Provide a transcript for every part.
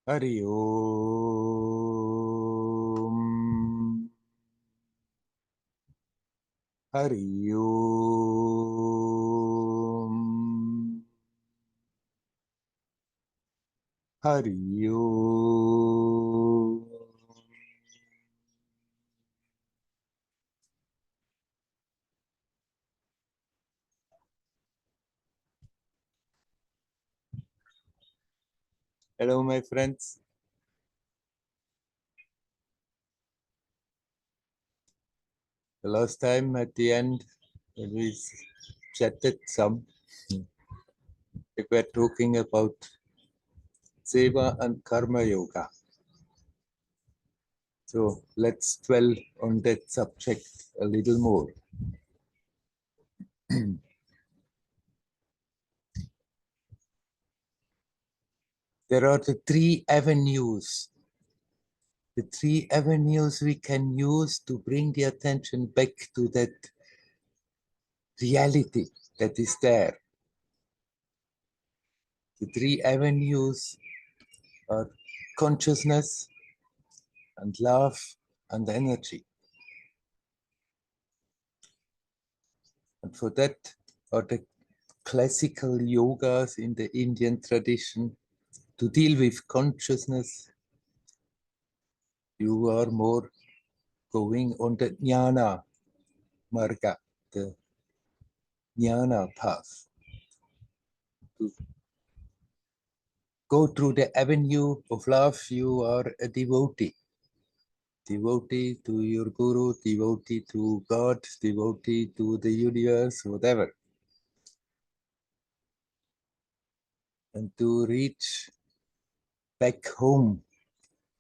Hari Om. Hari Om. Hari Om. Hello, my friends. The last time at the end, when we chatted some, we were talking about Seva and Karma Yoga. So let's dwell on that subject a little more. There are the three avenues we can use to bring the attention back to that reality that is there. The three avenues are consciousness and love and energy. And for that are the classical yogas in the Indian tradition. To deal with consciousness, you are more going on the jnana marga, the jnana path. To go through the avenue of love, you are a devotee. Devotee to your guru, devotee to God, devotee to the universe, whatever. And to reach back home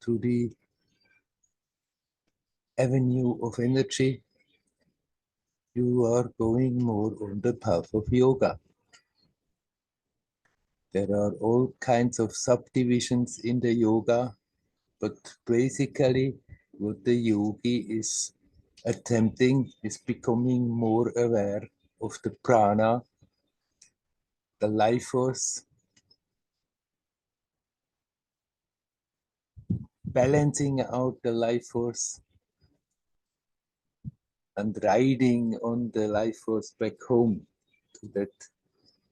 to the avenue of energy, you are going more on the path of yoga. There are all kinds of subdivisions in the yoga, but basically what the yogi is attempting is becoming more aware of the prana, the life force, balancing out the life force and riding on the life force back home to that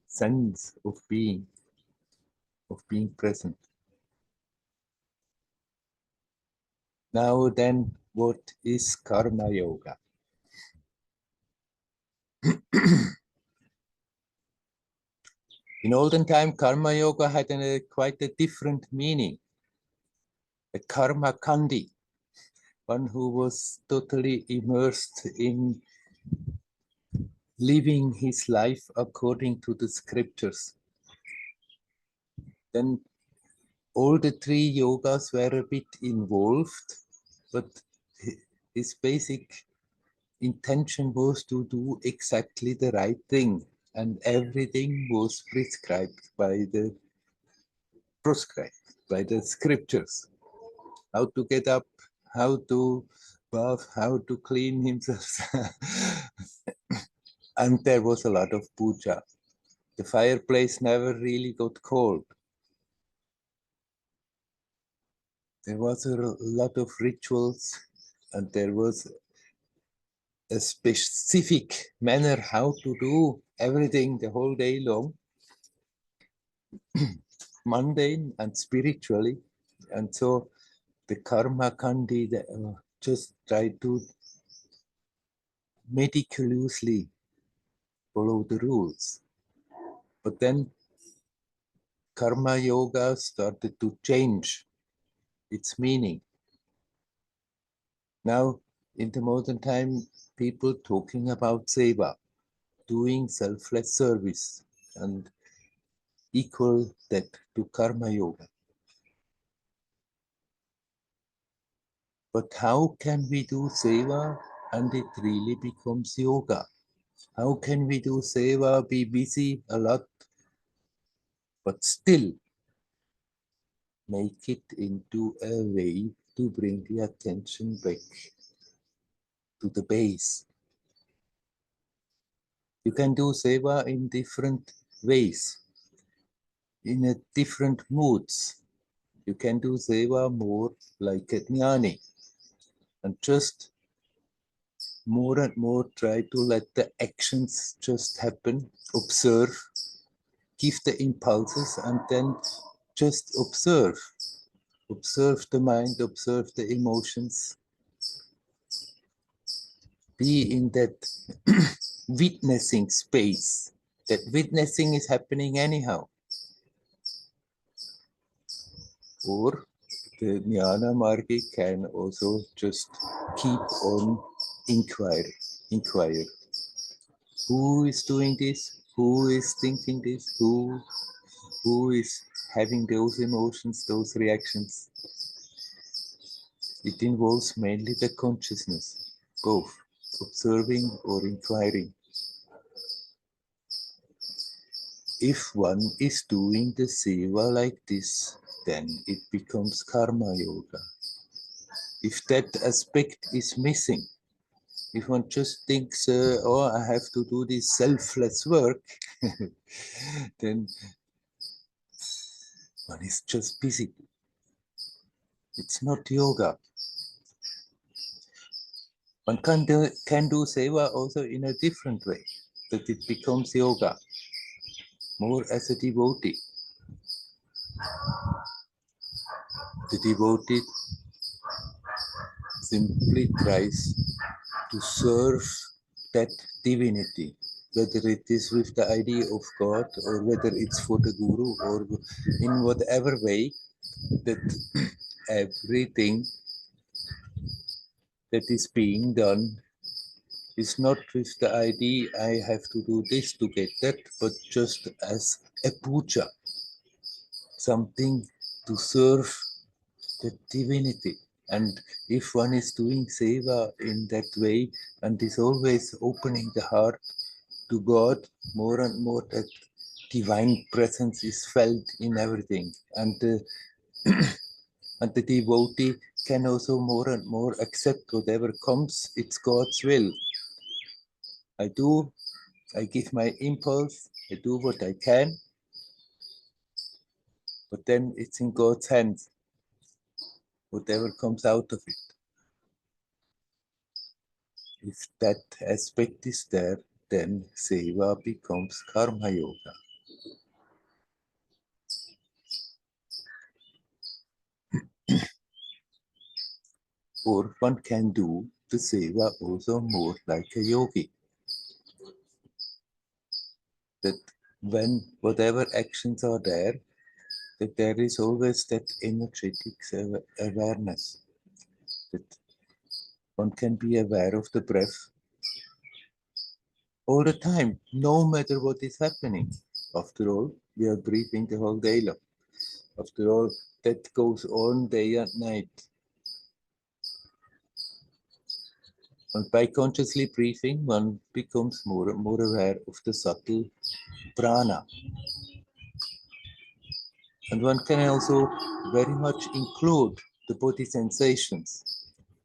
sense of being present. Now then, what is karma yoga? In olden time, karma yoga had quite a different meaning. A karma kandi, one who was totally immersed in living his life according to the scriptures. Then all the three yogas were a bit involved, but his basic intention was to do exactly the right thing, and everything was prescribed by the scriptures. How to get up, how to bath, how to clean himself. And there was a lot of puja. The fireplace never really got cold. There was a lot of rituals, and there was a specific manner how to do everything the whole day long, mundane and spiritually. And so the karma kandi just try to meticulously follow the rules. But then karma yoga started to change its meaning. Now, in the modern time, people talking about seva, doing selfless service, and equal that to karma yoga. But how can we do seva and it really becomes yoga? How can we do seva, be busy a lot, but still make it into a way to bring the attention back to the base? You can do seva in different ways, in different moods. You can do seva more like a jnani and just more and more try to let the actions just happen, observe, give the impulses, and then just observe. Observe the mind, observe the emotions. Be in that witnessing space. That witnessing is happening anyhow. Or the jnana margi can also just keep on inquire. Who is doing this? Who is thinking this? Who is having those emotions, those reactions? It involves mainly the consciousness, both observing or inquiring. If one is doing the seva like this, then it becomes karma yoga. If that aspect is missing, if one just thinks, oh, I have to do this selfless work, then one is just busy. It's not yoga. One can do seva also in a different way, that it becomes yoga, more as a devotee. The devotee simply tries to serve that divinity, whether it is with the idea of God or whether it's for the Guru or in whatever way, that everything that is being done is not with the idea I have to do this to get that, but just as a puja, something to serve the divinity. And if one is doing seva in that way and is always opening the heart to God, more and more that divine presence is felt in everything. And and the devotee can also more and more accept whatever comes, it's God's will. I give my impulse, I do what I can, but then it's in God's hands, whatever comes out of it. If that aspect is there, then seva becomes karma yoga. Or one can do the seva also more like a yogi. That when whatever actions are there, that there is always that energetic awareness. That one can be aware of the breath all the time, no matter what is happening. After all, we are breathing the whole day long. After all, that goes on day and night. And by consciously breathing, one becomes more and more aware of the subtle prana. And one can also very much include the body sensations,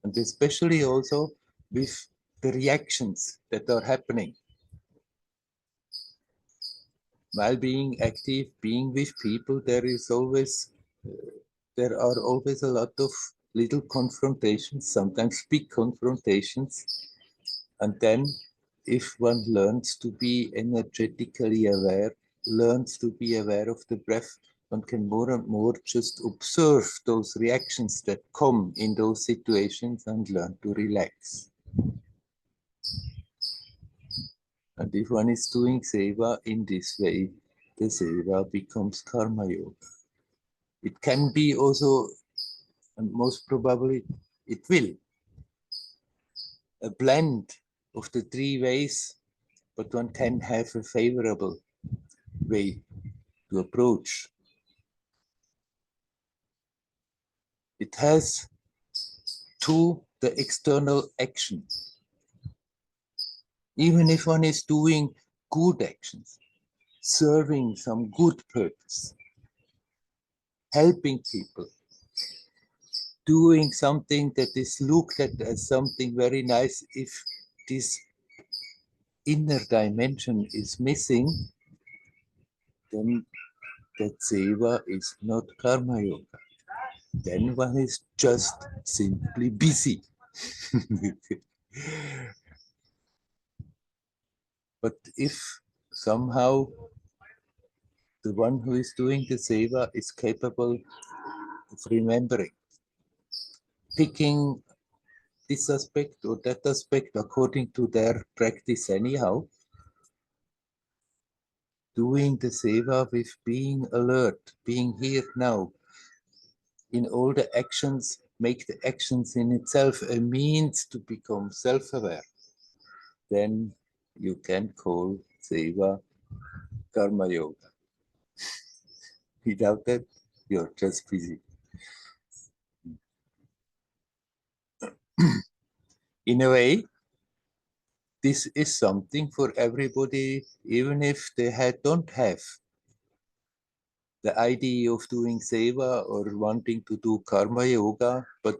and especially also with the reactions that are happening. While being active, being with people, there are always a lot of little confrontations, sometimes big confrontations. And then if one learns to be energetically aware, learns to be aware of the breath, one can more and more just observe those reactions that come in those situations and learn to relax. And if one is doing seva in this way, the seva becomes karma yoga. It can be also, and most probably it will, a blend of the three ways, but one can have a favorable way to approach. It has to the external action. Even if one is doing good actions, serving some good purpose, helping people, doing something that is looked at as something very nice, if this inner dimension is missing, then that seva is not karma yoga. then one is just simply busy. But if somehow the one who is doing the seva is capable of remembering, picking this aspect or that aspect according to their practice anyhow, doing the seva with being alert, being here now, in all the actions, make the actions in itself a means to become self-aware, then you can call seva karma yoga. Without that, you're just busy. In a way, this is something for everybody, even if they don't have the idea of doing seva or wanting to do karma yoga, but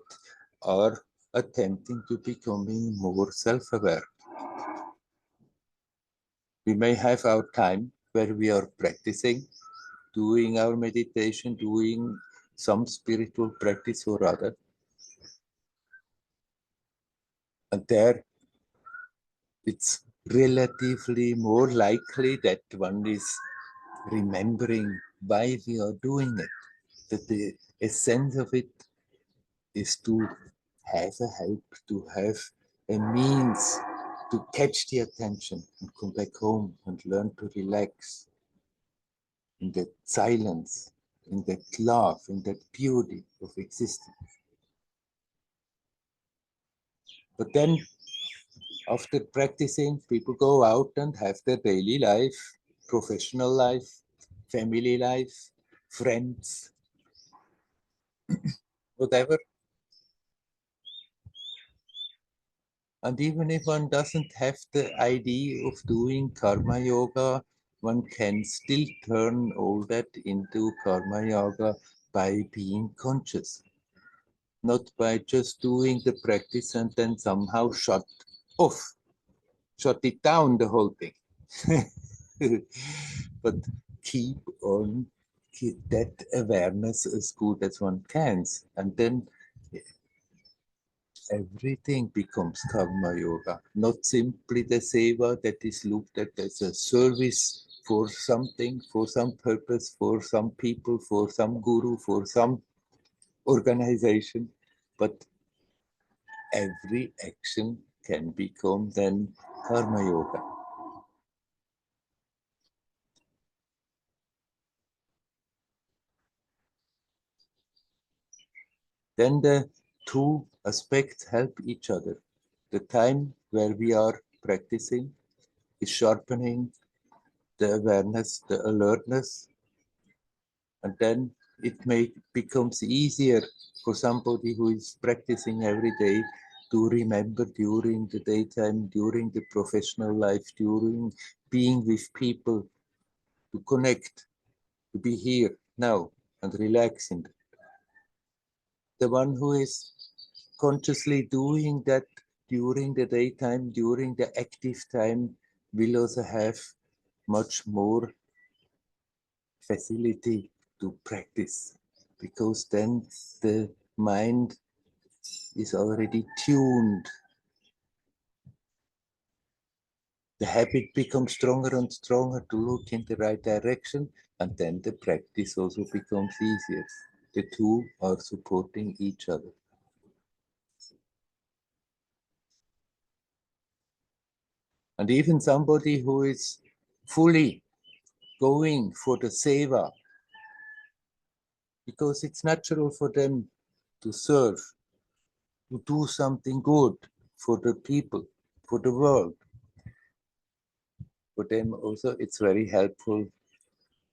are attempting to becoming more self-aware. We may have our time where we are practicing, doing our meditation, doing some spiritual practice or other. And there it's relatively more likely that one is remembering why we are doing it. That the essence of it is to have a help, to have a means to catch the attention and come back home and learn to relax in that silence, in that love, in that beauty of existence. But then after practicing, people go out and have their daily life, professional life, family life, friends, whatever. And even if one doesn't have the idea of doing karma yoga, one can still turn all that into karma yoga by being conscious, not by just doing the practice and then somehow off, shut it down, the whole thing. But keep on that awareness as good as one can. And then everything becomes karma yoga, not simply the seva that is looked at as a service for something, for some purpose, for some people, for some guru, for some organization, but every action can become then karma yoga. Then the two aspects help each other. The time where we are practicing is sharpening the awareness, the alertness, and then becomes easier for somebody who is practicing every day to remember during the daytime, during the professional life, during being with people, to connect, to be here now and relaxing. The one who is consciously doing that during the daytime, during the active time, will also have much more facility to practice, because then the mind is already tuned. The habit becomes stronger and stronger to look in the right direction, and then the practice also becomes easier. The two are supporting each other. And even somebody who is fully going for the seva, because it's natural for them to serve, to do something good for the people, for the world. For them also, it's very helpful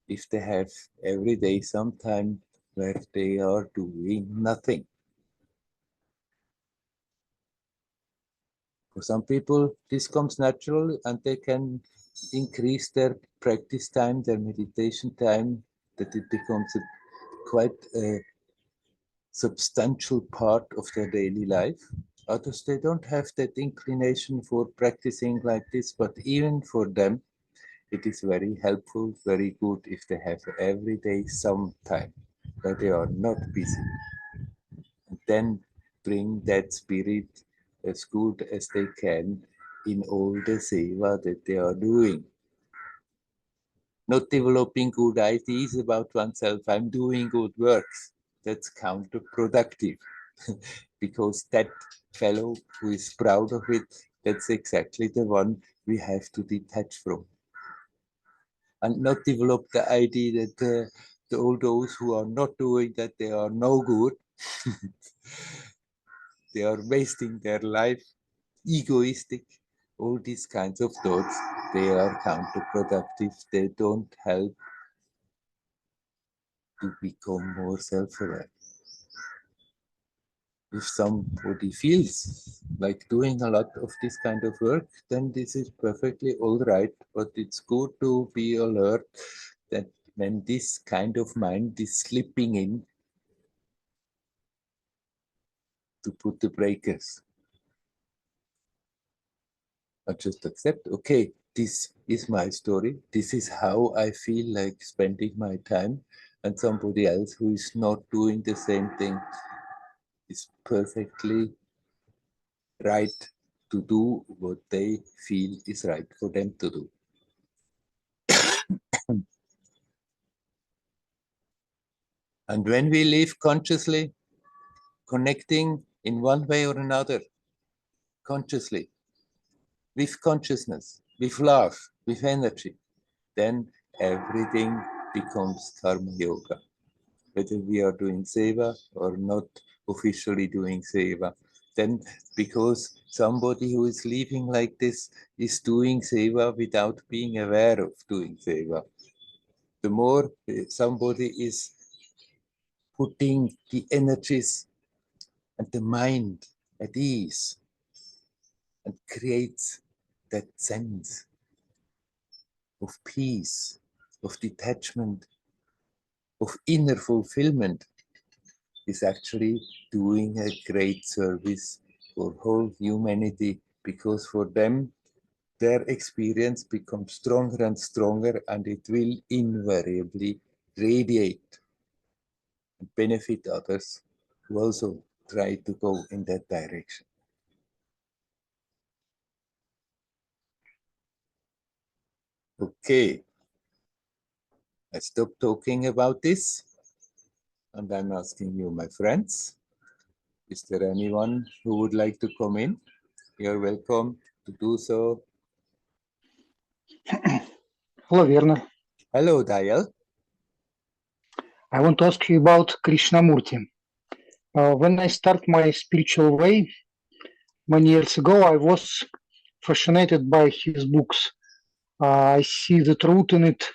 if they have every day some time where they are doing nothing. For some people, this comes natural and they can increase their practice time, their meditation time, that it becomes quite a substantial part of their daily life. Others, they don't have that inclination for practicing like this, but even for them, it is very helpful, very good if they have every day some time where they are not busy. then bring that spirit as good as they can in all the seva that they are doing. Not developing good ideas about oneself, I'm doing good works. That's counterproductive because that fellow who is proud of it, that's exactly the one we have to detach from. And not develop the idea that all those who are not doing that, they are no good. They are wasting their life, egoistic. All these kinds of thoughts, they are counterproductive. They don't help to become more self-aware. If somebody feels like doing a lot of this kind of work, then this is perfectly all right. But it's good to be alert that when this kind of mind is slipping in, to put the breakers. I just accept, okay, this is my story. This is how I feel like spending my time. And somebody else who is not doing the same thing is perfectly right to do what they feel is right for them to do. And when we live consciously, connecting in one way or another, consciously, with consciousness, with love, with energy, then everything becomes karma yoga. Whether we are doing seva or not officially doing seva, then because somebody who is living like this is doing seva without being aware of doing seva. The more somebody is putting the energies and the mind at ease and creates that sense of peace, of detachment, of inner fulfillment, is actually doing a great service for whole humanity, because for them, their experience becomes stronger and stronger, and it will invariably radiate and benefit others who also try to go in that direction. Okay, I stop talking about this, and I'm asking you, my friends, is there anyone who would like to come in? You're welcome to do so. Hello, Werner. Hello, Dayal. I want to ask you about Krishnamurti. When I start my spiritual way, many years ago, I was fascinated by his books. I see the truth in it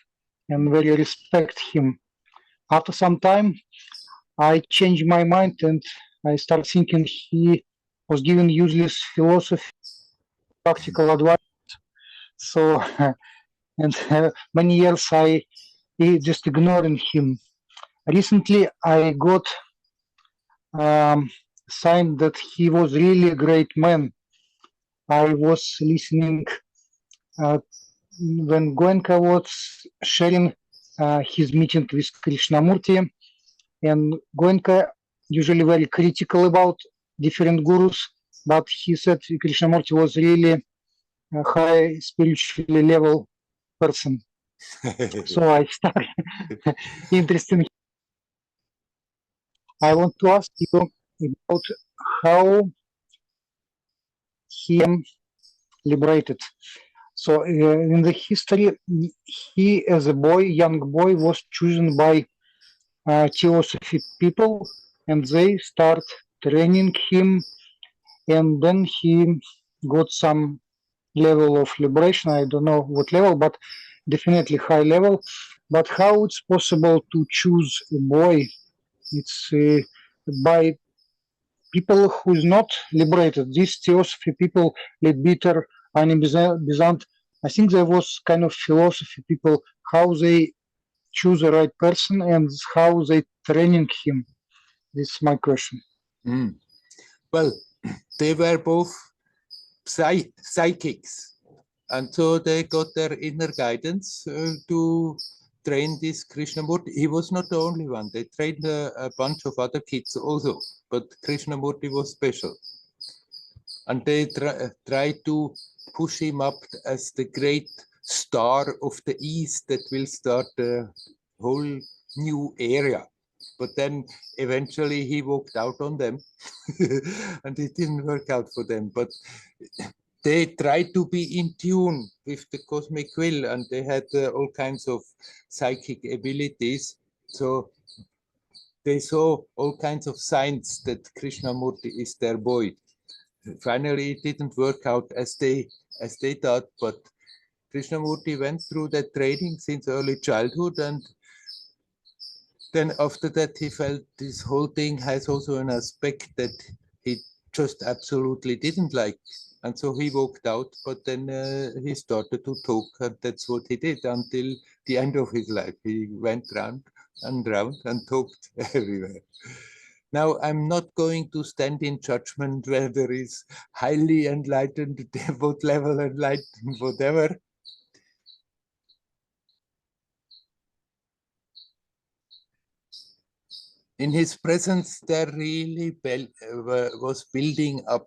and very respect him. After some time, I changed my mind and I start thinking he was giving useless philosophy, practical advice. So, and many years I just ignoring him. Recently, I got sign that he was really a great man. I was listening uh, when Goenka was sharing his meeting with Krishnamurti, and Goenka usually very critical about different gurus, but he said Krishnamurti was really a high spiritually level person. So I started interested. I want to ask you about how he liberated. So in the history, he as a boy, young boy, was chosen by theosophy people, and they start training him, and then he got some level of liberation. I don't know what level, but definitely high level. But how it's possible to choose a boy? It's by people who is not liberated. These theosophy people, Leadbeater, Annie Besant, I think there was kind of philosophy people, how they choose the right person and how they training him. This is my question. Mm. Well, they were both psychics, and so they got their inner guidance to train this Krishnamurti. He was not the only one. They trained a bunch of other kids also, but Krishnamurti was special. And they try to push him up as the great star of the East that will start a whole new area. But then eventually he walked out on them and it didn't work out for them. But they tried to be in tune with the cosmic will, and they had all kinds of psychic abilities. So they saw all kinds of signs that Krishnamurti is their boy. Finally, it didn't work out as they thought, but Krishnamurti went through that training since early childhood, and then after that he felt this whole thing has also an aspect that he just absolutely didn't like, and so he walked out. But then he started to talk, and that's what he did until the end of his life. He went round and round and talked everywhere. Now, I'm not going to stand in judgment whether is highly enlightened, what level enlightened, whatever. In his presence, there really was building up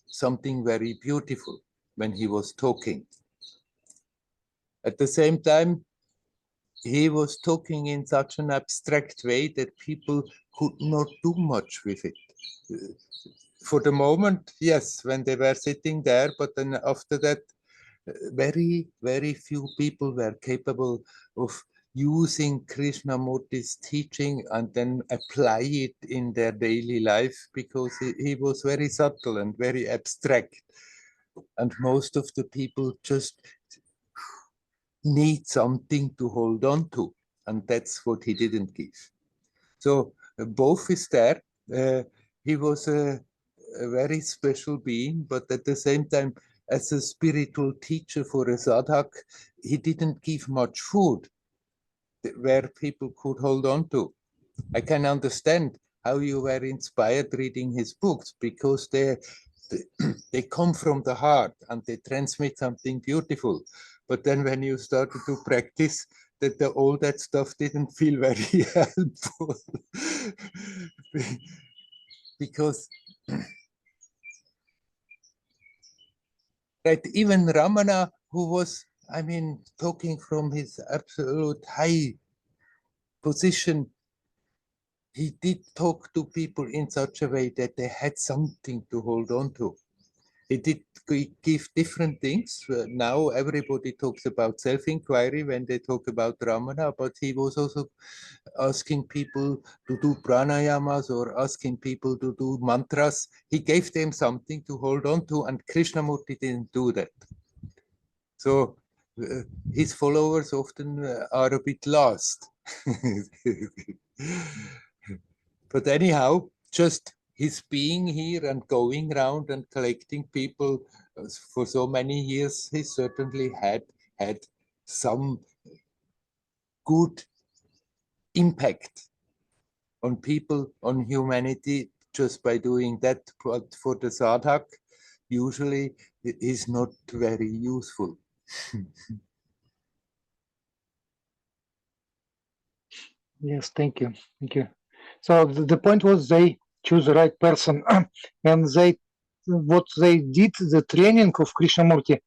something very beautiful when he was talking. At the same time, he was talking in such an abstract way that people could not do much with it. For the moment, yes, when they were sitting there, but then after that, very, very few people were capable of using Krishnamurti's teaching and then apply it in their daily life, because he was very subtle and very abstract. And most of the people just need something to hold on to. And that's what he didn't give. So both is there. He was a very special being, but at the same time, as a spiritual teacher for a sadhak, he didn't give much food where people could hold on to. I can understand how you were inspired reading his books, because they come from the heart and they transmit something beautiful. But then when you started to practice, all that stuff didn't feel very helpful. Because right, even Ramana, who was, I mean, talking from his absolute high position, he did talk to people in such a way that they had something to hold on to. He did give different things. Now everybody talks about self-inquiry when they talk about Ramana, but he was also asking people to do pranayamas or asking people to do mantras. He gave them something to hold on to, and Krishnamurti didn't do that. So his followers often are a bit lost. But anyhow, just his being here and going around and collecting people for so many years, he certainly had some good impact on people, on humanity, just by doing that. But for the sadhak, usually it is not very useful. Yes, thank you. Thank you. So the point was they choose the right person and what they did, the training of Krishnamurti,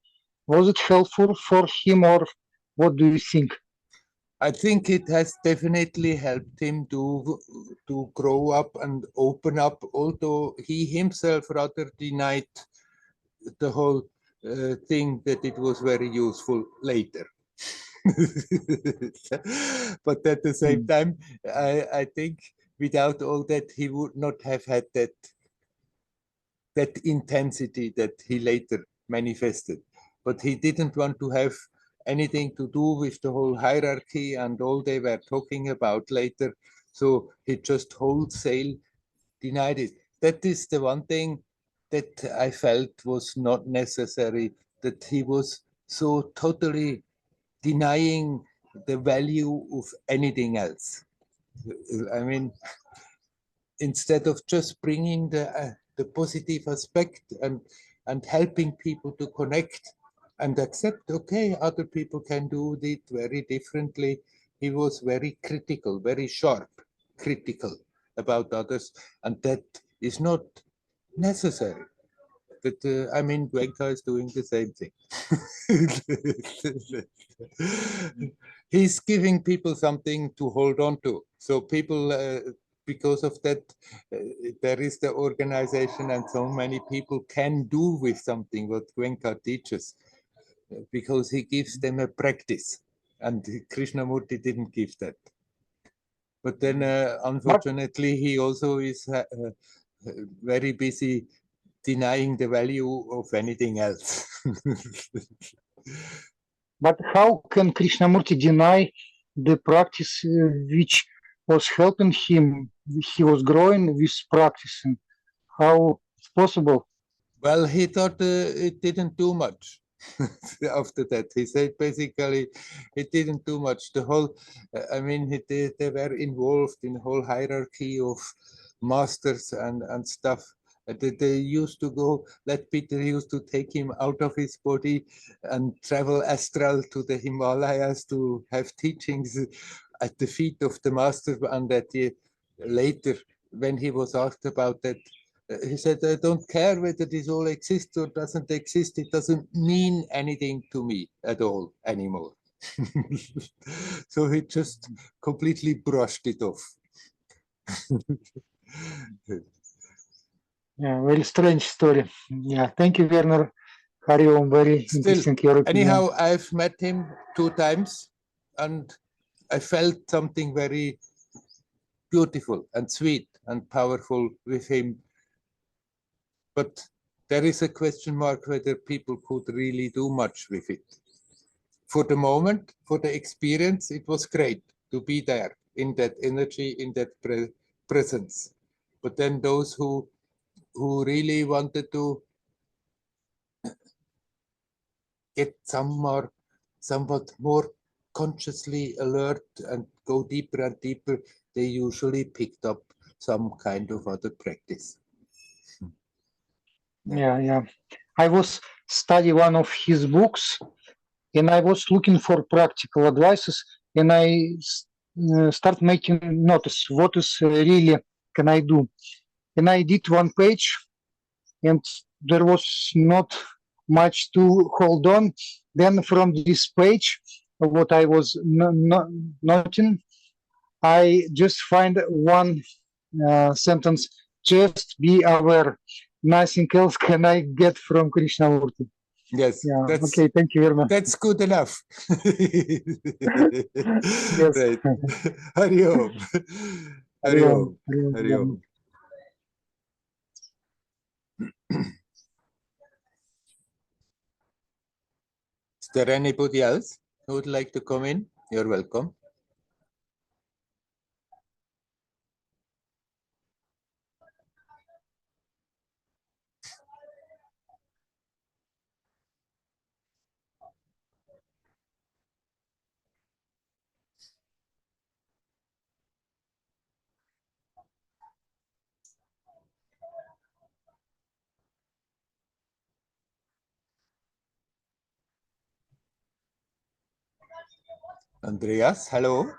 was it helpful for him, or what do you think? I think it has definitely helped him to grow up and open up, although he himself rather denied the whole thing that it was very useful later. But at the same time, I think without all that, he would not have had that intensity that he later manifested. But he didn't want to have anything to do with the whole hierarchy and all they were talking about later. So he just wholesale denied it. That is the one thing that I felt was not necessary, that he was so totally denying the value of anything else. I mean, instead of just bringing the positive aspect and helping people to connect and accept, okay, other people can do it very differently. he was very critical, very sharp, critical about others, and that is not necessary. But I mean, Gwenka is doing the same thing. He's giving people something to hold on to. So people, because of that, there is the organization, and so many people can do with something what Gwenka teaches, because he gives them a practice. And Krishnamurti didn't give that. But then, unfortunately, he also is very busy denying the value of anything else. But how can Krishnamurti deny the practice which was helping him? He was growing with practicing. How it's possible? Well, he thought it didn't do much after that. He said basically it didn't do much. The whole, I mean, they were involved in the whole hierarchy of masters and stuff. They used to go, let Peter used to take him out of his body and travel astral to the Himalayas to have teachings at the feet of the master. And that later, when he was asked about that, he said, I don't care whether this all exists or doesn't exist. It doesn't mean anything to me at all anymore. So he just completely brushed it off. Yeah, very strange story. Yeah, thank you, Werner. Hari Om, very Still, interesting your opinion. anyhow, I've met him 2 times and I felt something very beautiful and sweet and powerful with him. But there is a question mark whether people could really do much with it. For the moment, for the experience, it was great to be there in that energy, in that presence. But then those who really wanted to get somewhat more consciously alert and go deeper and deeper, they usually picked up some kind of other practice. Yeah. I was studying one of his books, and I was looking for practical advices, and I start making notice what is really can I do, and I did one page, and there was not much to hold on. Then from this page, what I was noting, I just find one sentence: just be aware. Nothing else can I get from Krishnamurti. Yes, Yeah. Okay. Thank you very much. That's good enough. Yes. Right. Hari Om. Hari Om. Hari Om. Is there anybody else who would like to come in? You're welcome. Andreas, hello.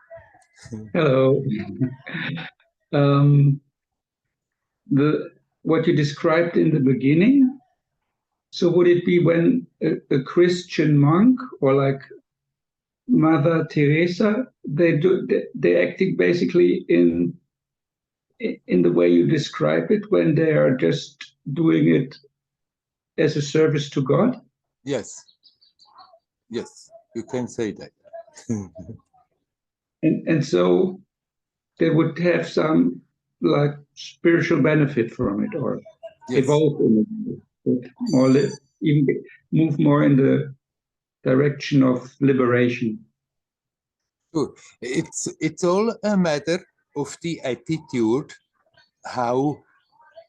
Hello. What you described in the beginning, so would it be when a Christian monk or like Mother Teresa, they're acting basically in the way you describe it, when they are just doing it as a service to God? Yes. Yes, you can say that. and so they would have some like spiritual benefit from it, or Yes. evolve in it, more even move more in the direction of liberation. Sure. It's all a matter of the attitude, how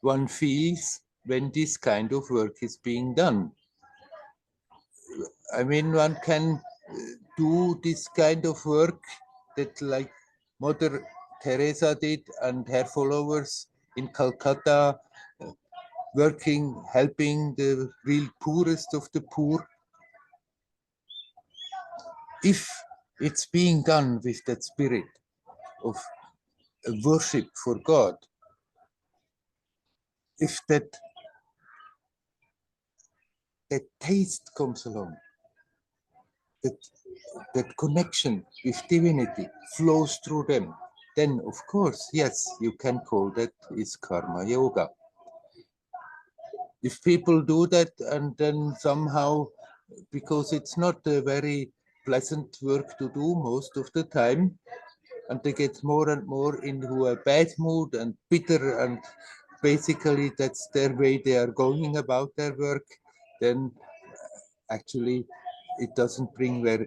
one feels when this kind of work is being done. I mean, one can do this kind of work that like Mother Teresa did and her followers in Calcutta, working, helping the real poorest of the poor. If it's being done with that spirit of worship for God. If that taste comes along, that that connection with divinity flows through them, then of course, yes, you can call that is karma yoga. If people do that and then somehow, because it's not a very pleasant work to do most of the time, and they get more and more into a bad mood and bitter, and basically that's their way they are going about their work, then actually it doesn't bring very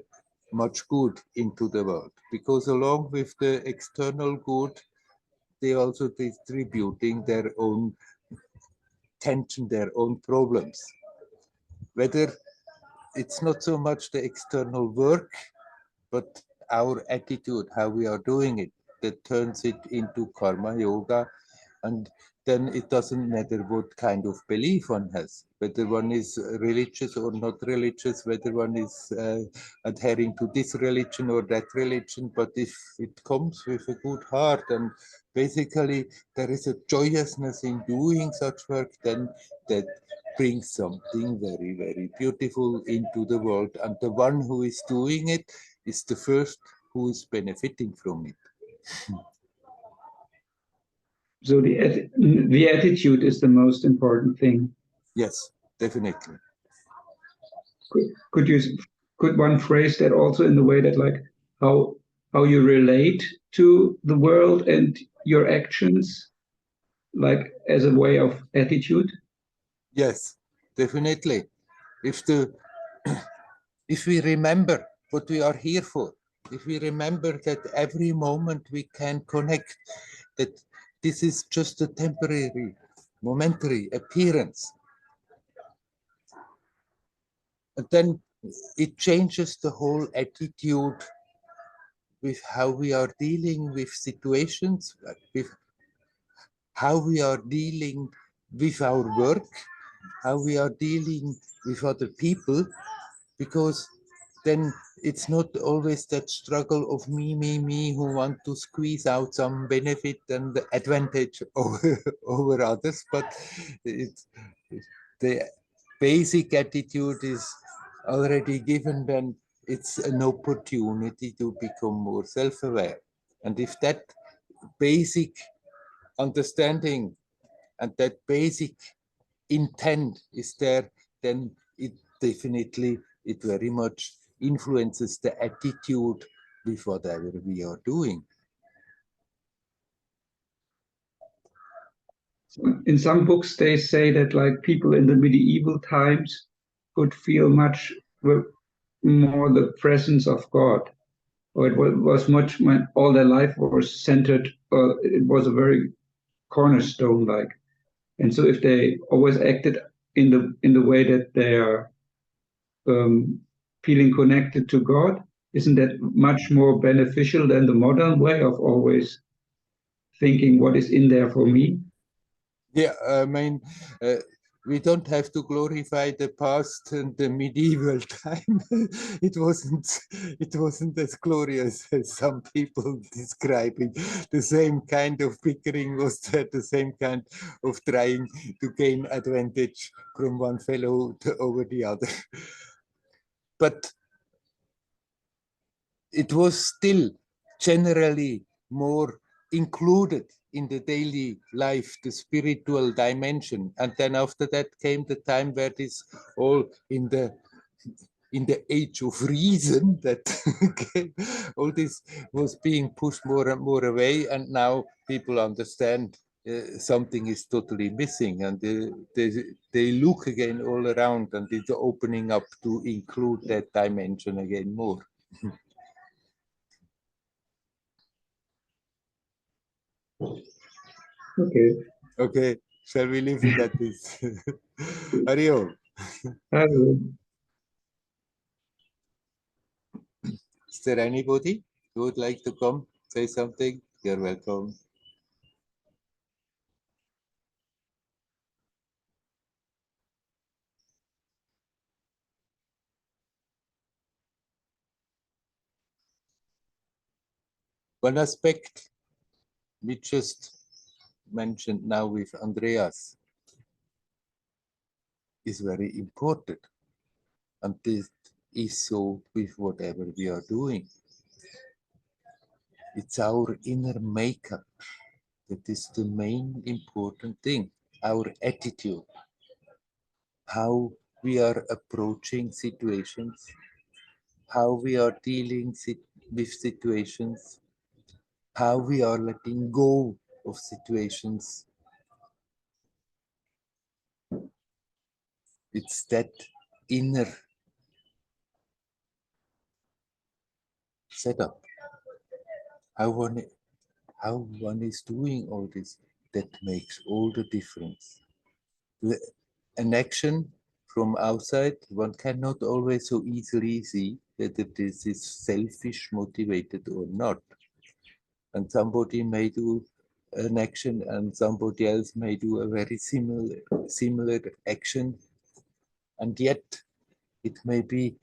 much good into the world, because along with the external good, they also distributing their own tension, their own problems. Whether it's not so much the external work, but our attitude, how we are doing it, that turns it into karma yoga. And then it doesn't matter what kind of belief one has, whether one is religious or not religious, whether one is adhering to this religion or that religion. But if it comes with a good heart and basically there is a joyousness in doing such work, then that brings something very, very beautiful into the world. And the one who is doing it is the first who is benefiting from it. So the attitude is the most important thing. Yes, definitely. Could one phrase that also in the way that like how you relate to the world and your actions, like as a way of attitude? Yes, definitely. If the if we remember what we are here for, if we remember that every moment we can connect, that this is just a temporary, momentary appearance, and then it changes the whole attitude with how we are dealing with situations, with how we are dealing with our work, how we are dealing with other people, because then it's not always that struggle of me, who want to squeeze out some benefit and advantage over others, but it's, the basic attitude is already given when it's an opportunity to become more self-aware. And if that basic understanding and that basic intent is there, then it definitely, it very much influences the attitude with whatever we are doing. In some books, they say that like people in the medieval times could feel much more the presence of God, or it was much all their life was centered. It was a very cornerstone like, and so if they always acted in the way that they are feeling connected to God, isn't that much more beneficial than the modern way of always thinking what is in there for me? Yeah, I mean, we don't have to glorify the past and the medieval time. It wasn't as glorious as some people describing. The same kind of bickering was there, the same kind of trying to gain advantage from one fellow over the other. But it was still generally more included in the daily life, the spiritual dimension. And then after that came the time where this all in the age of reason that all this was being pushed more and more away. And now people understand something is totally missing, and they look again all around, and it's opening up to include that dimension again more. Okay. Okay, shall we leave it at this? Ario, is there anybody who would like to come, say something? You're welcome. One aspect we just mentioned now with Andreas is very important, and this is so with whatever we are doing. It's our inner makeup that is the main important thing, our attitude, how we are approaching situations, how we are dealing with situations, how we are letting go of situations. It's that inner setup. How one is doing all this, that makes all the difference. An action from outside, one cannot always so easily see whether this is selfish motivated or not. And somebody may do an action and somebody else may do a very similar action, and yet it may be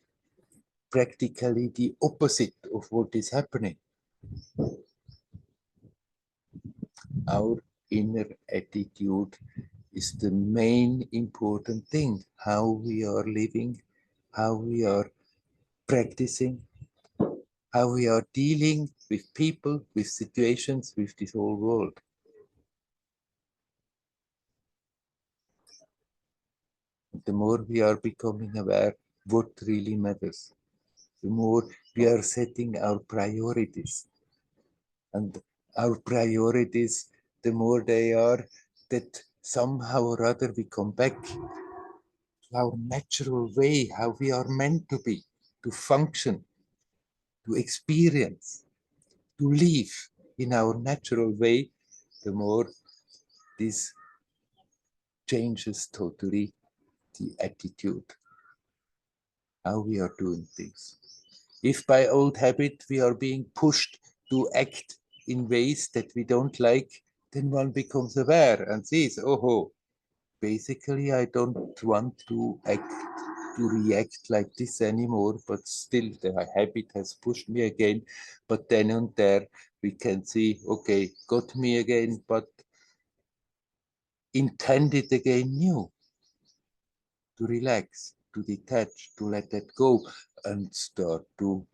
practically the opposite of what is happening. Our inner attitude is the main important thing, how we are living, how we are practicing, how we are dealing with people, with situations, with this whole world. The more we are becoming aware what really matters, the more we are setting our priorities. And our priorities, the more they are, that somehow or other we come back to our natural way, how we are meant to be, to function, to experience, to live in our natural way, the more this changes totally the attitude, how we are doing things. If by old habit we are being pushed to act in ways that we don't like, then one becomes aware and sees, oh, basically I don't want to act, to react like this anymore, but still the habit has pushed me again. But then and there we can see, okay, got me again, but intended again new, to relax, to detach, to let that go and start to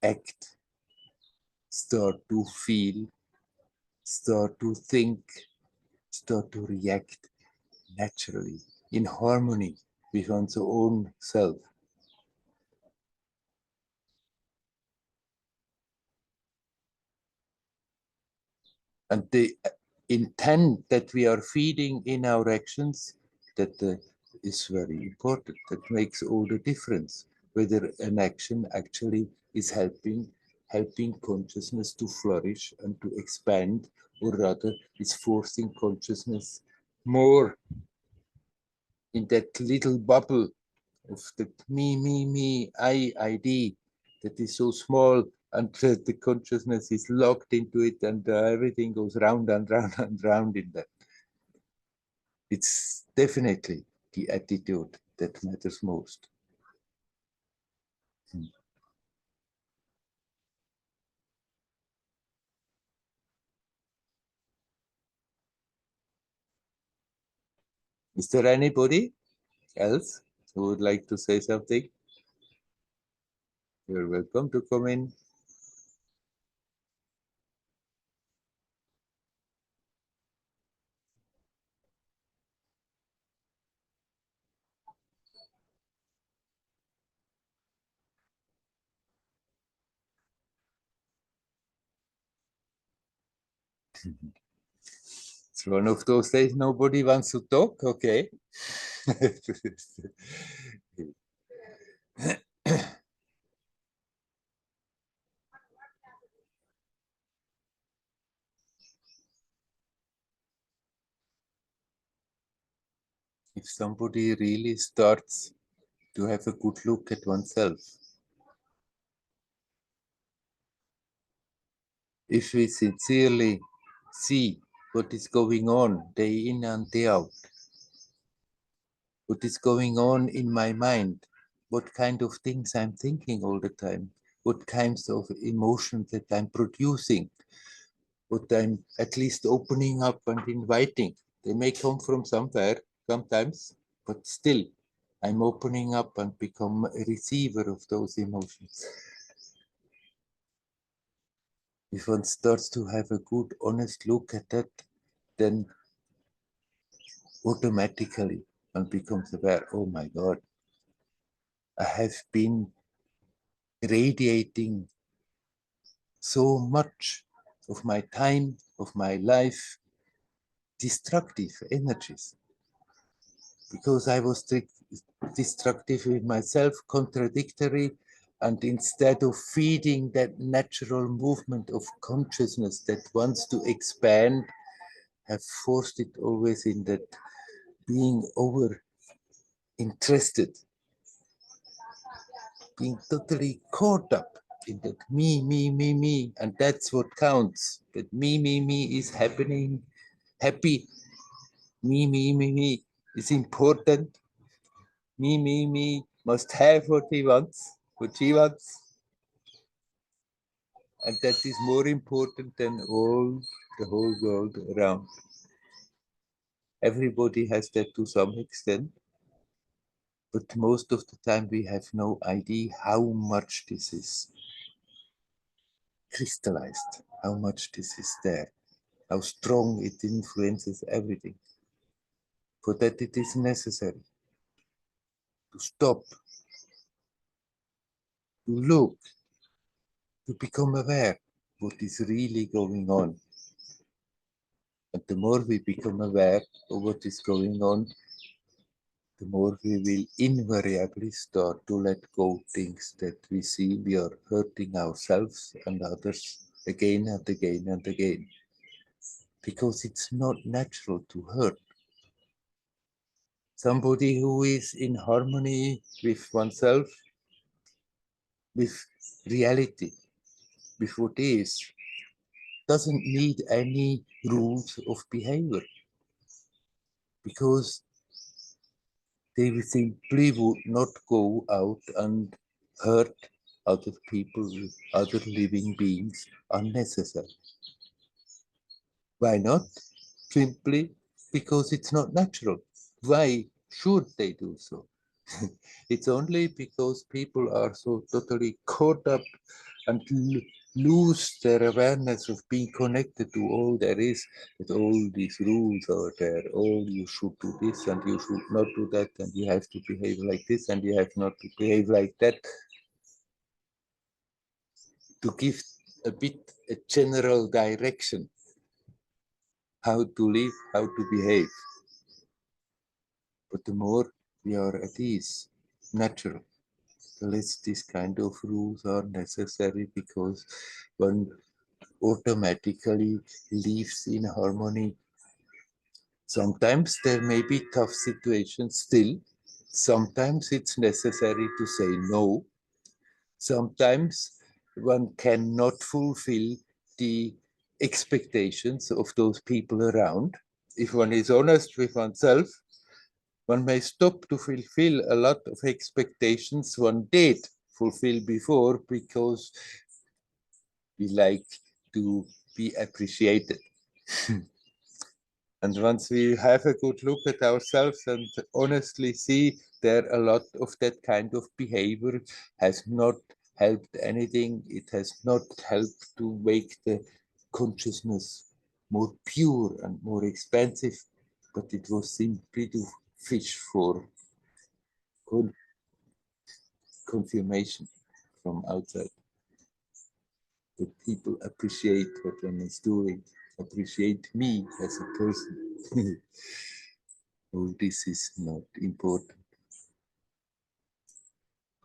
act, start to feel, start to think, start to react naturally, in harmony with one's own self. And the intent that we are feeding in our actions, that is very important. That makes all the difference, whether an action actually is helping consciousness to flourish and to expand, or rather is forcing consciousness more in that little bubble of the me, ID, that is so small, and the consciousness is locked into it, and everything goes round and round and round in that. It's definitely the attitude that matters most. Is there anybody else who would like to say something? You're welcome to come in. It's one of those days nobody wants to talk, okay. If somebody really starts to have a good look at oneself, if we sincerely see what is going on day in and day out, what is going on in my mind, what kind of things I'm thinking all the time, what kinds of emotions that I'm producing, what I'm at least opening up and inviting. They may come from somewhere sometimes, but still, I'm opening up and become a receiver of those emotions. If one starts to have a good, honest look at that, then automatically one becomes aware, oh my God, I have been radiating so much of my time, of my life, destructive energies, because I was destructive with myself, contradictory, and instead of feeding that natural movement of consciousness that wants to expand, have forced it always in that being over interested, being totally caught up in that me, and that's what counts. That me is happening, happy, me is important, me must have what he wants, what she wants, and that is more important than all the whole world around. Everybody has that to some extent, but most of the time we have no idea how much this is crystallized, how much this is there, how strong it influences everything. For that it is necessary to stop, to look, to become aware what is really going on. And the more we become aware of what is going on, the more we will invariably start to let go things that we see we are hurting ourselves and others again and again and again. Because it's not natural to hurt. Somebody who is in harmony with oneself, with reality, with what is, doesn't need any rules of behavior, because they simply would not go out and hurt other people, other living beings unnecessarily. Why not? Simply because it's not natural. Why should they do so? It's only because people are so totally caught up and lose their awareness of being connected to all there is, that all these rules are there, all you should do this and you should not do that, and you have to behave like this and you have not to behave like that, to give a bit a general direction how to live, how to behave. But the more we are at ease, natural, the less these kind of rules are necessary, because one automatically lives in harmony. Sometimes there may be tough situations still. Sometimes it's necessary to say no. Sometimes one cannot fulfill the expectations of those people around. If one is honest with oneself, one may stop to fulfill a lot of expectations one did fulfill before, because we like to be appreciated. And once we have a good look at ourselves and honestly see there a lot of that kind of behavior has not helped anything, it has not helped to make the consciousness more pure and more expansive, but it was simply to fish for confirmation from outside. That people appreciate what one is doing, appreciate me as a person. All this is not important.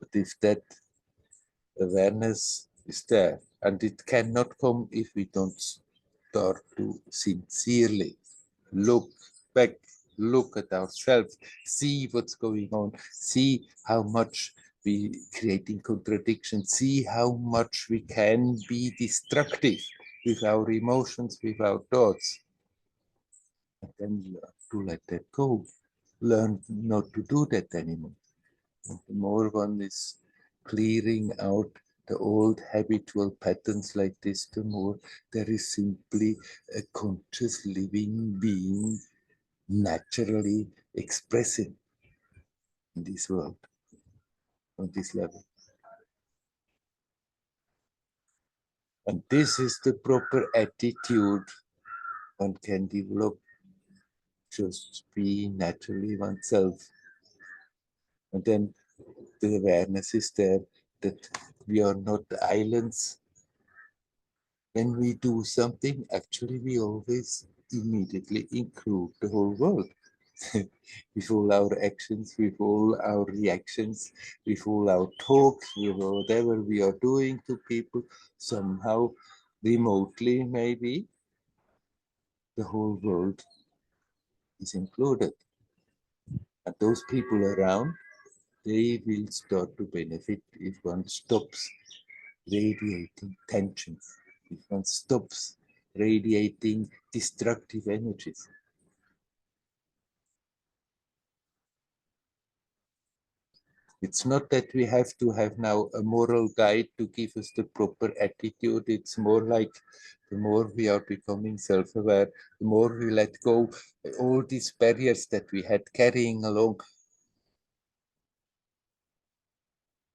But if that awareness is there, and it cannot come if we don't start to sincerely look back, look at ourselves, see what's going on, see how much we creating contradictions, see how much we can be destructive with our emotions, with our thoughts, and then learn to let that go, learn not to do that anymore. And the more one is clearing out the old habitual patterns like this, the more there is simply a conscious living being naturally expressing in this world, on this level. And this is the proper attitude one can develop, just be naturally oneself. And then the awareness is there that we are not islands. When we do something, actually we always immediately include the whole world. With all our actions, with all our reactions, with all our talks, with whatever we are doing to people, somehow, remotely maybe, the whole world is included. And those people around, they will start to benefit if one stops radiating tensions, if one stops radiating destructive energies. It's not that we have to have now a moral guide to give us the proper attitude. It's more like the more we are becoming self-aware, the more we let go all these barriers that we had carrying along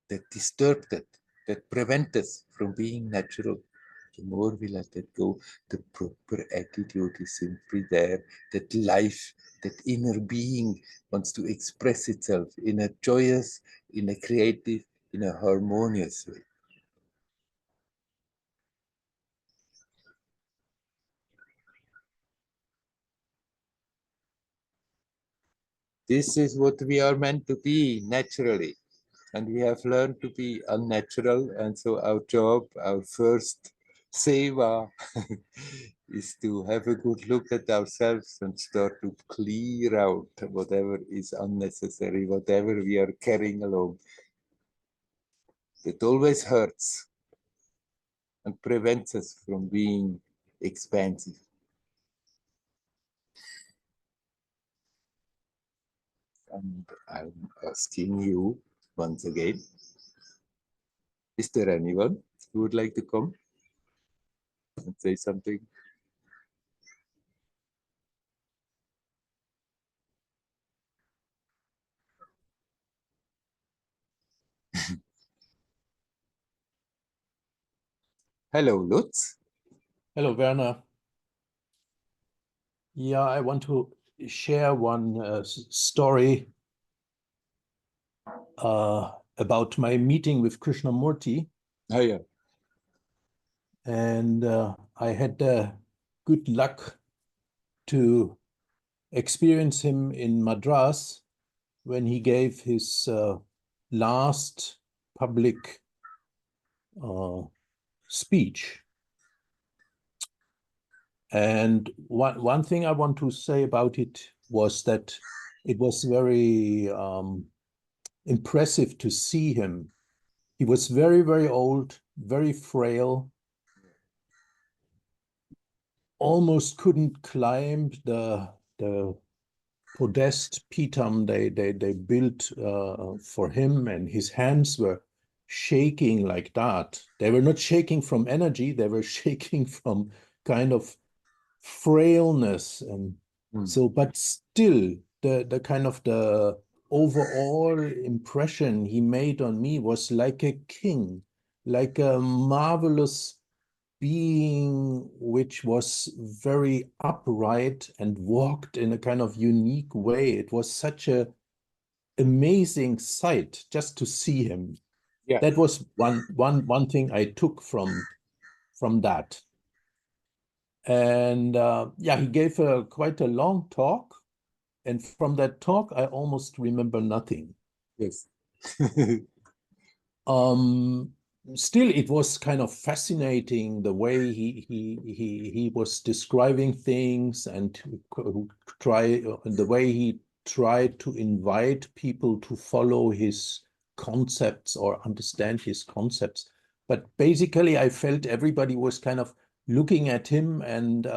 that disturbed it, that prevent us from being natural. The more we let it go, the proper attitude is simply there, that life, that inner being wants to express itself in a joyous, in a creative, in a harmonious way. This is what we are meant to be naturally. And we have learned to be unnatural. And so our job, our first seva, is to have a good look at ourselves and start to clear out whatever is unnecessary, whatever we are carrying along. It always hurts and prevents us from being expansive. And I'm asking you once again, is there anyone who would like to come and say something? Hello, Lutz. Hello, Werner. Yeah, I want to share one story about my meeting with Krishnamurti. Oh, yeah. And I had good luck to experience him in Madras when he gave his last public speech. And one thing I want to say about it was that it was very impressive to see him. He was very, very old, very frail, almost couldn't climb the podest pitam they built for him, and his hands were shaking like that. They were not shaking from energy, they were shaking from kind of frailness. And so, but still the kind of the overall impression he made on me was like a king, like a marvelous being which was very upright and walked in a kind of unique way. It was such a amazing sight just to see him. Yeah. That was one thing I took from that. And yeah, he gave quite a long talk, and from that talk I almost remember nothing. Yes. Still, it was kind of fascinating the way he was describing things, and the way he tried to invite people to follow his concepts or understand his concepts. But basically, I felt everybody was kind of looking at him and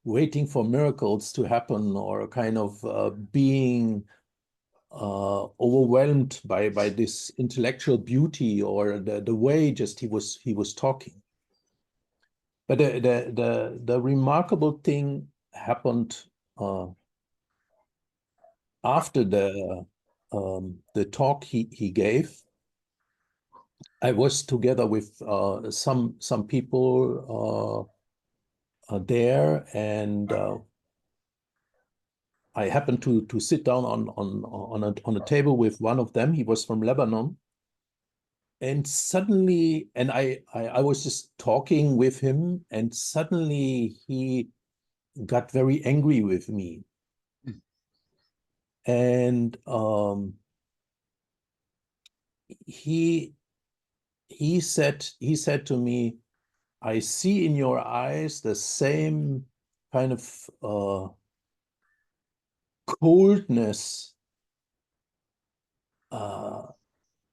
waiting for miracles to happen, or kind of being overwhelmed by this intellectual beauty or the way just he was talking. But the remarkable thing happened after the talk he gave. I was together with some people there, and I happened to sit down on a table with one of them. He was from Lebanon, and suddenly, and I was just talking with him, and suddenly he got very angry with me, and he said to me, "I see in your eyes the same kind of coldness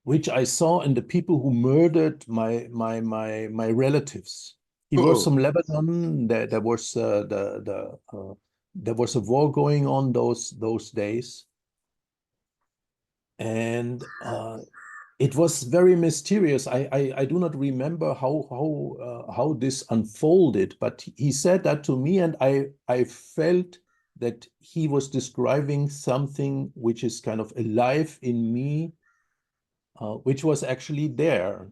which I saw in the people who murdered my relatives." He was from Lebanon. There was there was a war going on those days, and it was very mysterious. I do not remember how this unfolded, but he said that to me, and I felt that he was describing something which is kind of alive in me, which was actually there.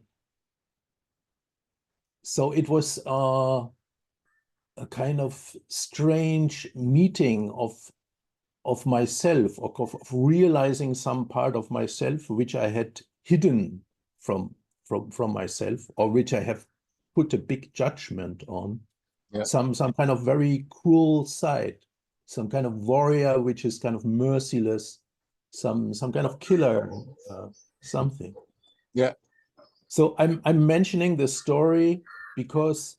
So it was a kind of strange meeting of myself, of realizing some part of myself which I had hidden from myself, or which I have put a big judgment on. Yeah. Some kind of very cruel side, some kind of warrior which is kind of merciless, some kind of killer, something. Yeah. So I'm mentioning this story because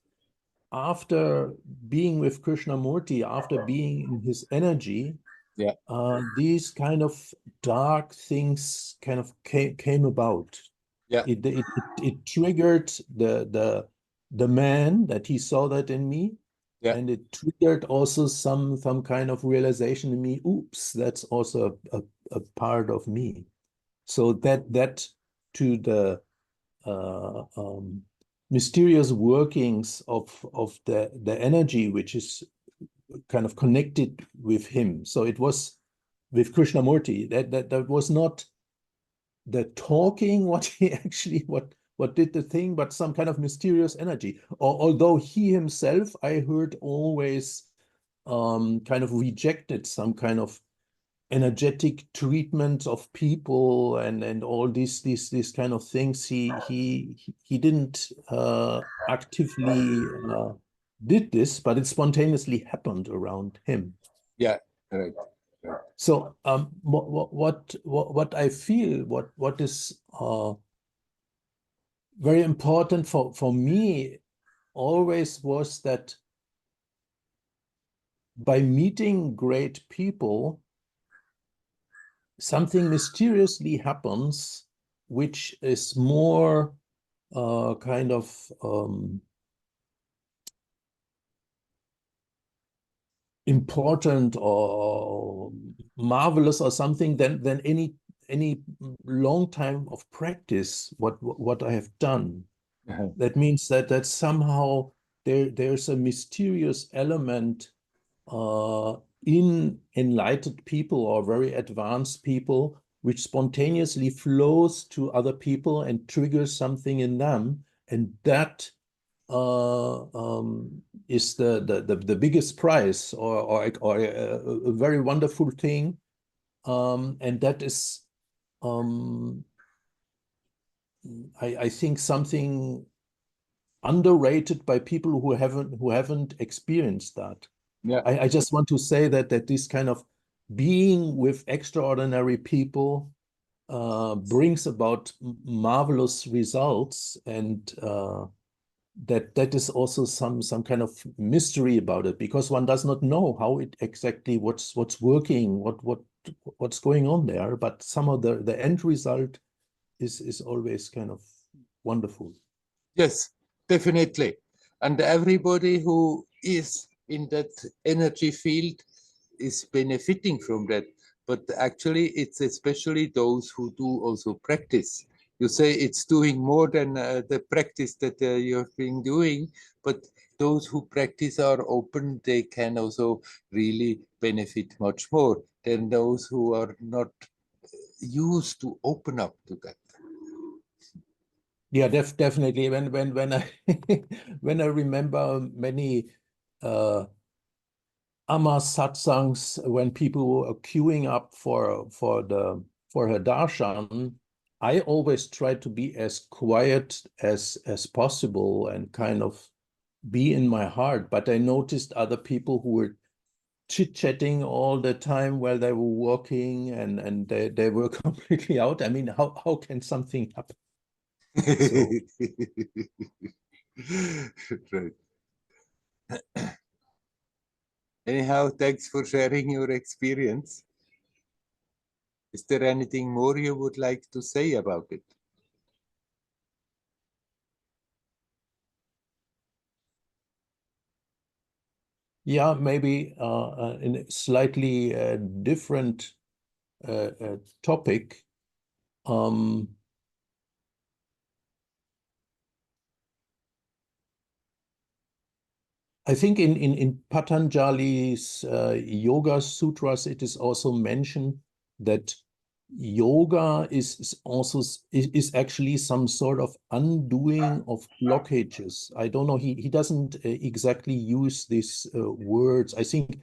after being with Krishnamurti, after being in his energy, Yeah. these kind of dark things kind of came about. Yeah. It triggered the man that he saw that in me, Yeah. and it triggered also some kind of realization in me. Oops, that's also a part of me. So that to the mysterious workings of the energy which is kind of connected with him. So it was with Krishnamurti that was not the talking what he actually what did the thing, but some kind of mysterious energy. Although he himself, I heard, always kind of rejected some kind of energetic treatment of people and all these kind of things. He didn't actively did this, but it spontaneously happened around him. Yeah. Right. So what I feel, what is very important for me always was that by meeting great people, something mysteriously happens, which is more kind of important or marvelous or something than any long time of practice. What I have done. That means that somehow there's a mysterious element in enlightened people or very advanced people, which spontaneously flows to other people and triggers something in them, and that is the biggest prize, or a very wonderful thing, and that is I think something underrated by people who haven't experienced that. Yeah. I just want to say that this kind of being with extraordinary people brings about marvelous results, and that is also some kind of mystery about it, because one does not know how it exactly what's working, what's going on there, but somehow the end result is always kind of wonderful. Yes, definitely. And everybody who is in that energy field is benefiting from that. but actually it's especially those who do also practice. You say it's doing more than the practice that you have been doing, but those who practice are open, they can also really benefit much more than those who are not used to open up to that. Yeah, definitely. When I when I remember many Amma satsangs, when people were queuing up for her darshan, I always try to be as quiet as possible and kind of be in my heart. But I noticed other people who were chit-chatting all the time while they were walking, and they were completely out. I mean, how can something happen? So Right. Anyhow, thanks for sharing your experience. Is there anything more you would like to say about it? yeah, maybe in a slightly different topic. I think in Patanjali's Yoga Sutras, it is also mentioned that yoga is also is actually some sort of undoing of blockages. I don't know. He doesn't exactly use these words. I think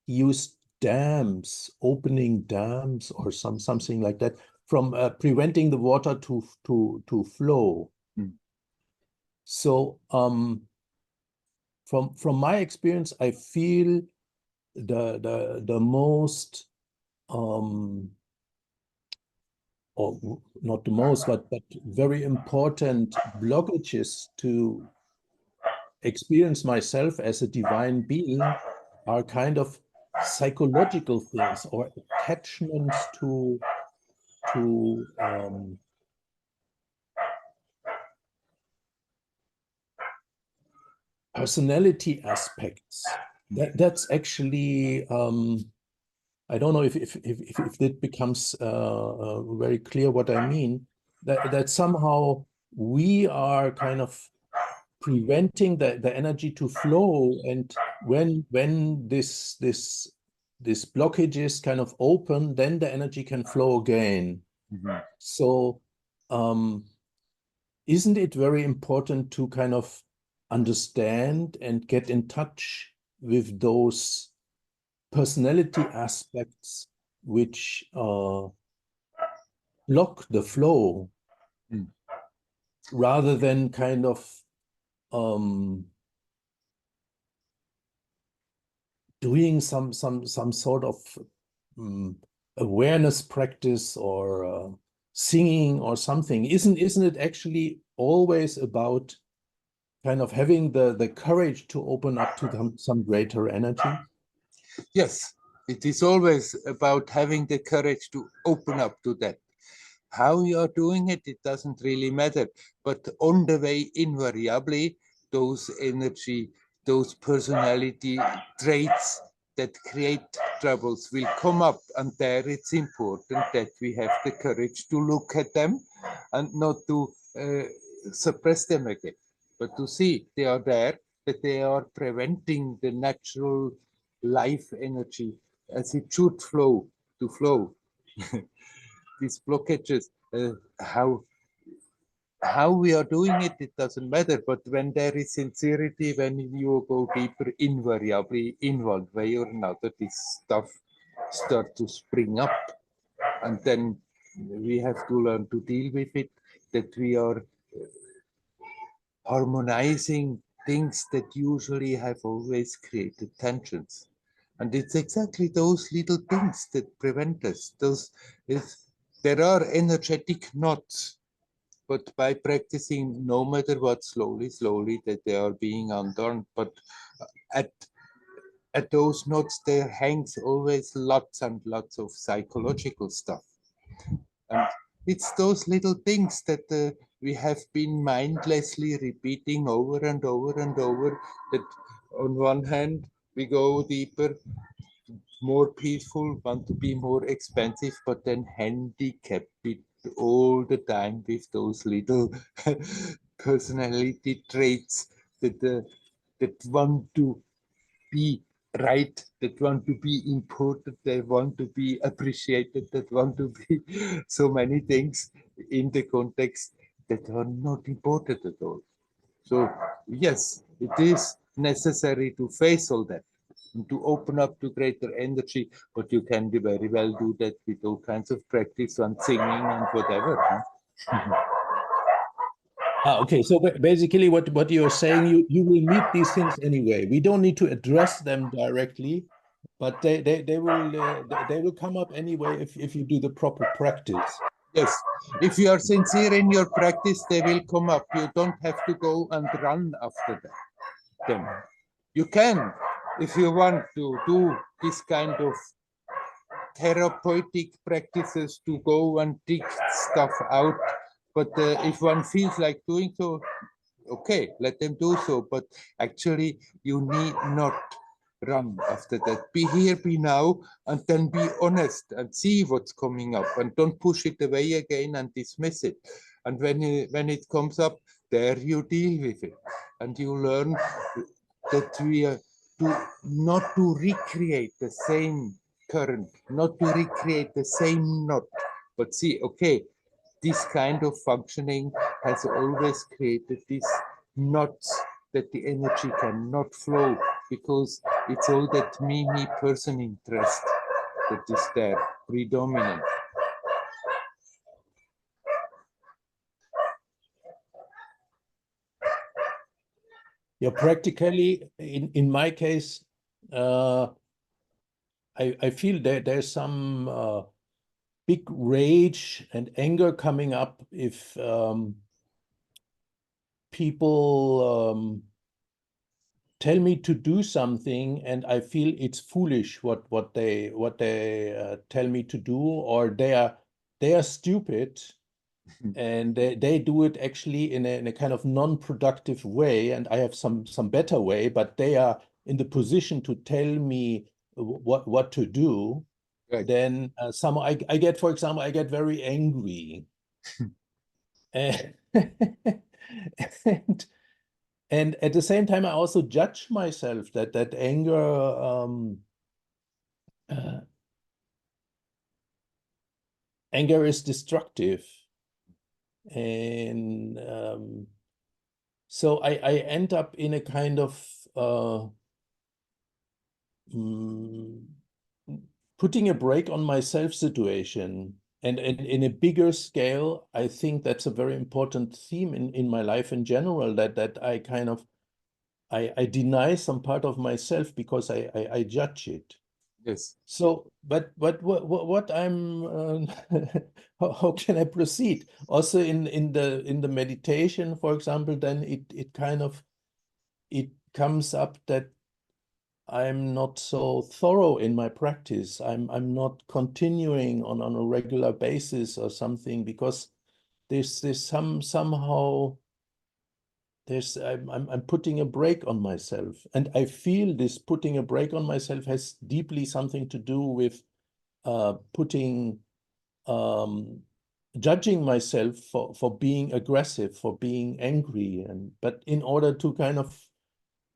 he used dams, opening dams, or something like that, from preventing the water to flow. Mm. So from my experience, I feel the most or not the most, but very important blockages to experience myself as a divine being are kind of psychological things or attachments to personality aspects. That's actually I don't know if it becomes very clear what I mean. That somehow we are kind of preventing the energy to flow, and when this blockages kind of open, then the energy can flow again. Mm-hmm. So isn't it very important to kind of understand and get in touch with those personality aspects which block the flow, rather than kind of doing some sort of awareness practice or singing or something? Isn't it actually always about kind of having the courage to open up to some greater energy? Yes, it is always about having the courage to open up to that. How you are doing it, it doesn't really matter. But on the way, invariably, those energy, those personality traits that create troubles will come up. And there it's important that we have the courage to look at them and not to suppress them again, but to see they are there, that they are preventing the natural life energy as it should flow to flow. These blockages, how we are doing it, it doesn't matter. But when there is sincerity, when you go deeper, invariably, in one way or another, this stuff start to spring up, and then we have to learn to deal with it. That we are harmonizing things that usually have always created tensions. And it's exactly those little things that prevent us. There are energetic knots, but by practicing, no matter what, slowly, that they are being undone. But at those knots, there hangs always lots and lots of psychological stuff. And it's those little things that we have been mindlessly repeating over and over and over, that on one hand, we go deeper, more peaceful, want to be more expensive, but then handicap it all the time with those little personality traits that want to be right, that want to be important, they want to be appreciated, that want to be so many things in the context that are not important at all. So yes, it is necessary to face all that and to open up to greater energy, but you can very well do that with all kinds of practice and singing and whatever. Okay, so basically what you're saying, you will meet these things anyway. We don't need to address them directly, but they will come up anyway if you do the proper practice. Yes, if you are sincere in your practice, they will come up. You don't have to go and run after them. You can, if you want to do this kind of therapeutic practices, to go and dig stuff out. But if one feels like doing so, okay, let them do so. But actually, you need not run after that. Be here, be now, and then be honest and see what's coming up, and don't push it away again and dismiss it. And when it comes up, there you deal with it, and you learn that we are not to recreate the same current, not to recreate the same knot, but see, okay, this kind of functioning has always created these knots that the energy cannot flow, because it's all that me person interest that is there predominant. Yeah, practically in my case, I feel that there's some big rage and anger coming up if people tell me to do something and I feel it's foolish what they tell me to do, or they are stupid and they do it actually in a kind of non-productive way, and I have some better way, but they are in the position to tell me what to do. Right. Then I get, for example, I get very angry. and, and at the same time, I also judge myself that anger anger is destructive. And so I end up in a kind of putting a brake on myself situation. And in a bigger scale, I think that's a very important theme in my life in general, that I kind of I deny some part of myself because I judge it. Yes. So, but what I'm how can I proceed? Also in the meditation, for example, then it kind of it comes up that I'm not so thorough in my practice. I'm not continuing on a regular basis or something, because there's somehow I'm putting a brake on myself, and I feel this putting a brake on myself has deeply something to do with judging myself for being aggressive, for being angry, but in order to kind of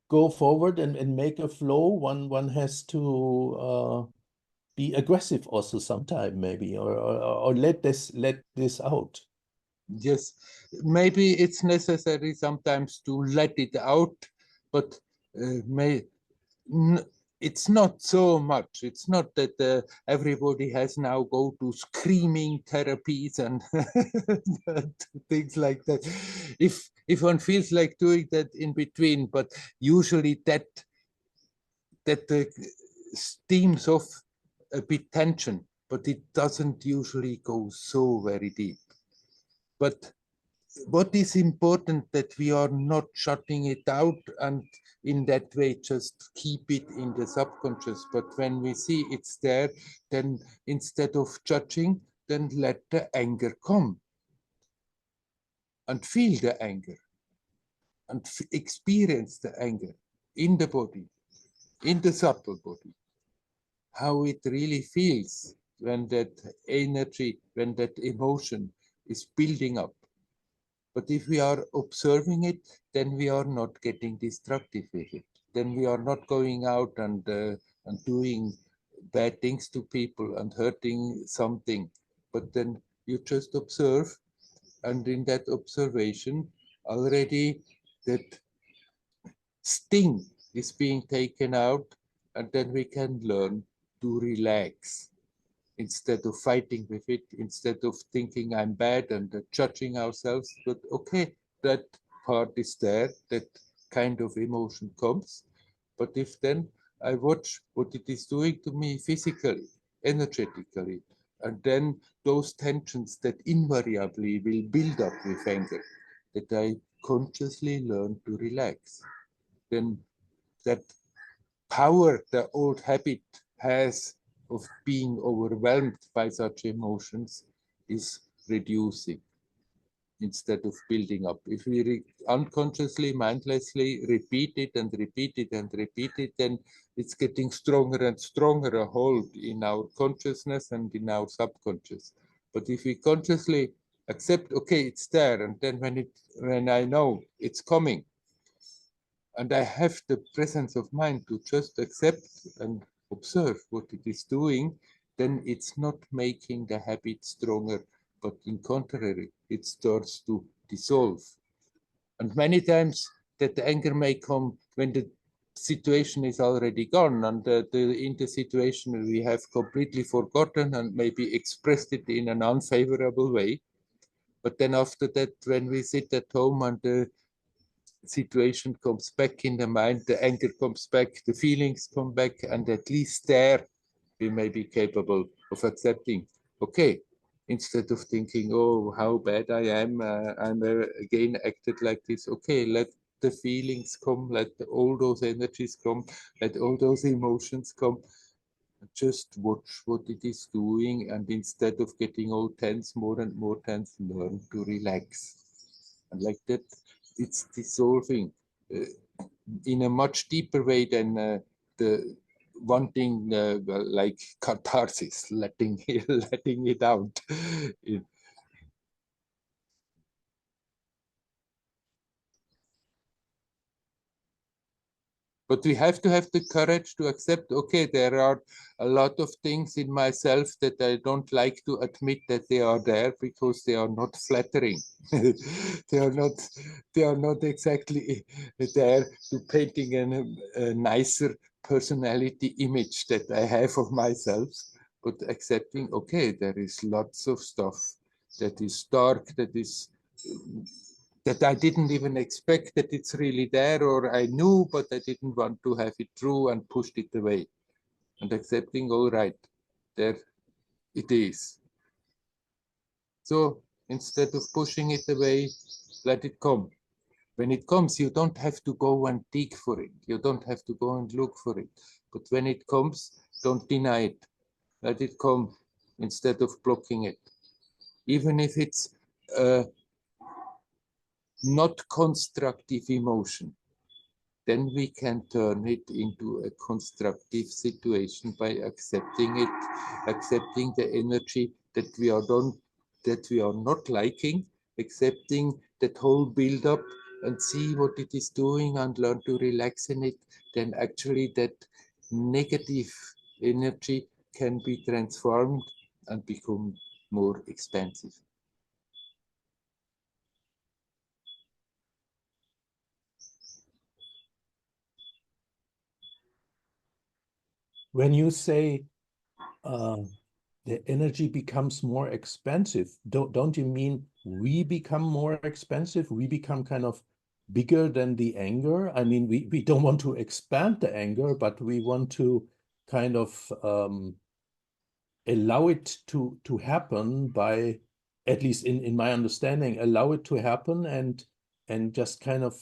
go forward and make a flow, one has to be aggressive also sometime, maybe, or let this out. Yes, maybe it's necessary sometimes to let it out, but it's not so much. It's not that everybody has now go to screaming therapies and things like that. If one feels like doing that in between, but usually that steams off a bit tension, but it doesn't usually go so very deep. But what is important, that we are not shutting it out and in that way just keep it in the subconscious. But when we see it's there, then instead of judging, then let the anger come and feel the anger and experience the anger in the body, in the subtle body. how it really feels when that energy, when that emotion is building up. But if we are observing it, then we are not getting destructive with it. Then we are not going out and doing bad things to people and hurting something. But then you just observe, and in that observation, already that sting is being taken out, and then we can learn to relax instead of fighting with it, instead of thinking I'm bad and judging ourselves. But okay, that part is there, that kind of emotion comes. But if then I watch what it is doing to me physically, energetically, and then those tensions that invariably will build up with anger, that I consciously learn to relax, then that power the old habit has of being overwhelmed by such emotions is reducing instead of building up. If we unconsciously, mindlessly repeat it and repeat it and repeat it, then it's getting stronger and stronger a hold in our consciousness and in our subconscious. But if we consciously accept, okay, it's there, and then when I know it's coming, and I have the presence of mind to just accept and observe what it is doing, then it's not making the habit stronger, but in contrary, it starts to dissolve. And many times that the anger may come when the situation is already gone, and in the situation we have completely forgotten and maybe expressed it in an unfavorable way. But then after that, when we sit at home and the situation comes back in the mind, the anger comes back, the feelings come back, and at least there we may be capable of accepting, okay, instead of thinking, oh, how bad I am, I'm again acted like this. Okay, let the feelings come, let all those energies come, let all those emotions come. Just watch what it is doing, and instead of getting all tense, more and more tense, learn to relax. And like that, it's dissolving in a much deeper way than the one thing like catharsis, letting it out. But we have to have the courage to accept, okay, there are a lot of things in myself that I don't like to admit that they are there because they are not flattering. they are not they are not exactly there to painting a nicer personality image that I have of myself, but accepting, okay, there is lots of stuff that is dark, that I didn't even expect that it's really there, or I knew, but I didn't want to have it through and pushed it away. And accepting, all right, there it is. So instead of pushing it away, let it come. When it comes, you don't have to go and dig for it. You don't have to go and look for it. But when it comes, don't deny it. Let it come instead of blocking it. Even if it's not constructive emotion, then we can turn it into a constructive situation by accepting it, accepting the energy that we are not liking, accepting that whole build up and see what it is doing and learn to relax in it. Then actually that negative energy can be transformed and become more expansive. When you say the energy becomes more expensive, don't you mean we become more expensive? We become kind of bigger than the anger? I mean, we don't want to expand the anger, but we want to kind of allow it to happen by, at least in my understanding, allow it to happen and just kind of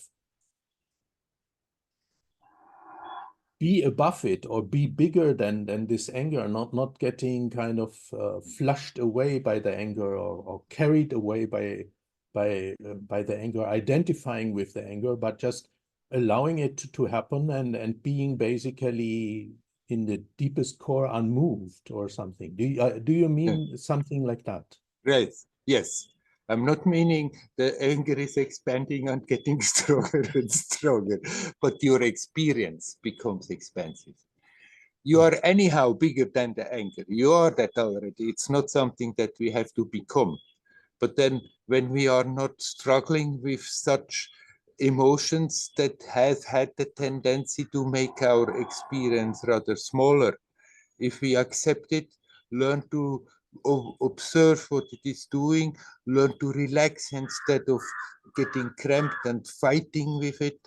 be above it or be bigger than this anger, not getting kind of flushed away by the anger or carried away by the anger, identifying with the anger, but just allowing it to happen and being basically in the deepest core unmoved or something. Do you mean something like that? Right. Yes. I'm not meaning the anger is expanding and getting stronger and stronger, but your experience becomes expansive. You are anyhow bigger than the anger. You are that already. It's not something that we have to become. But then when we are not struggling with such emotions that have had the tendency to make our experience rather smaller, if we accept it, learn to observe what it is doing, learn to relax instead of getting cramped and fighting with it,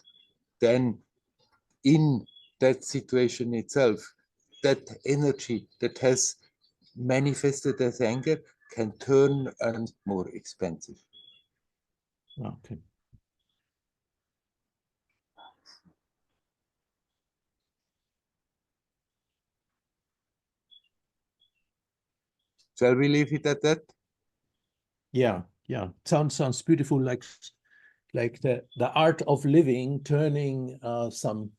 then in that situation itself, that energy that has manifested as anger can turn and more expensive. Okay. Shall we leave it at that? Yeah, yeah. Sounds beautiful, like the art of living, turning some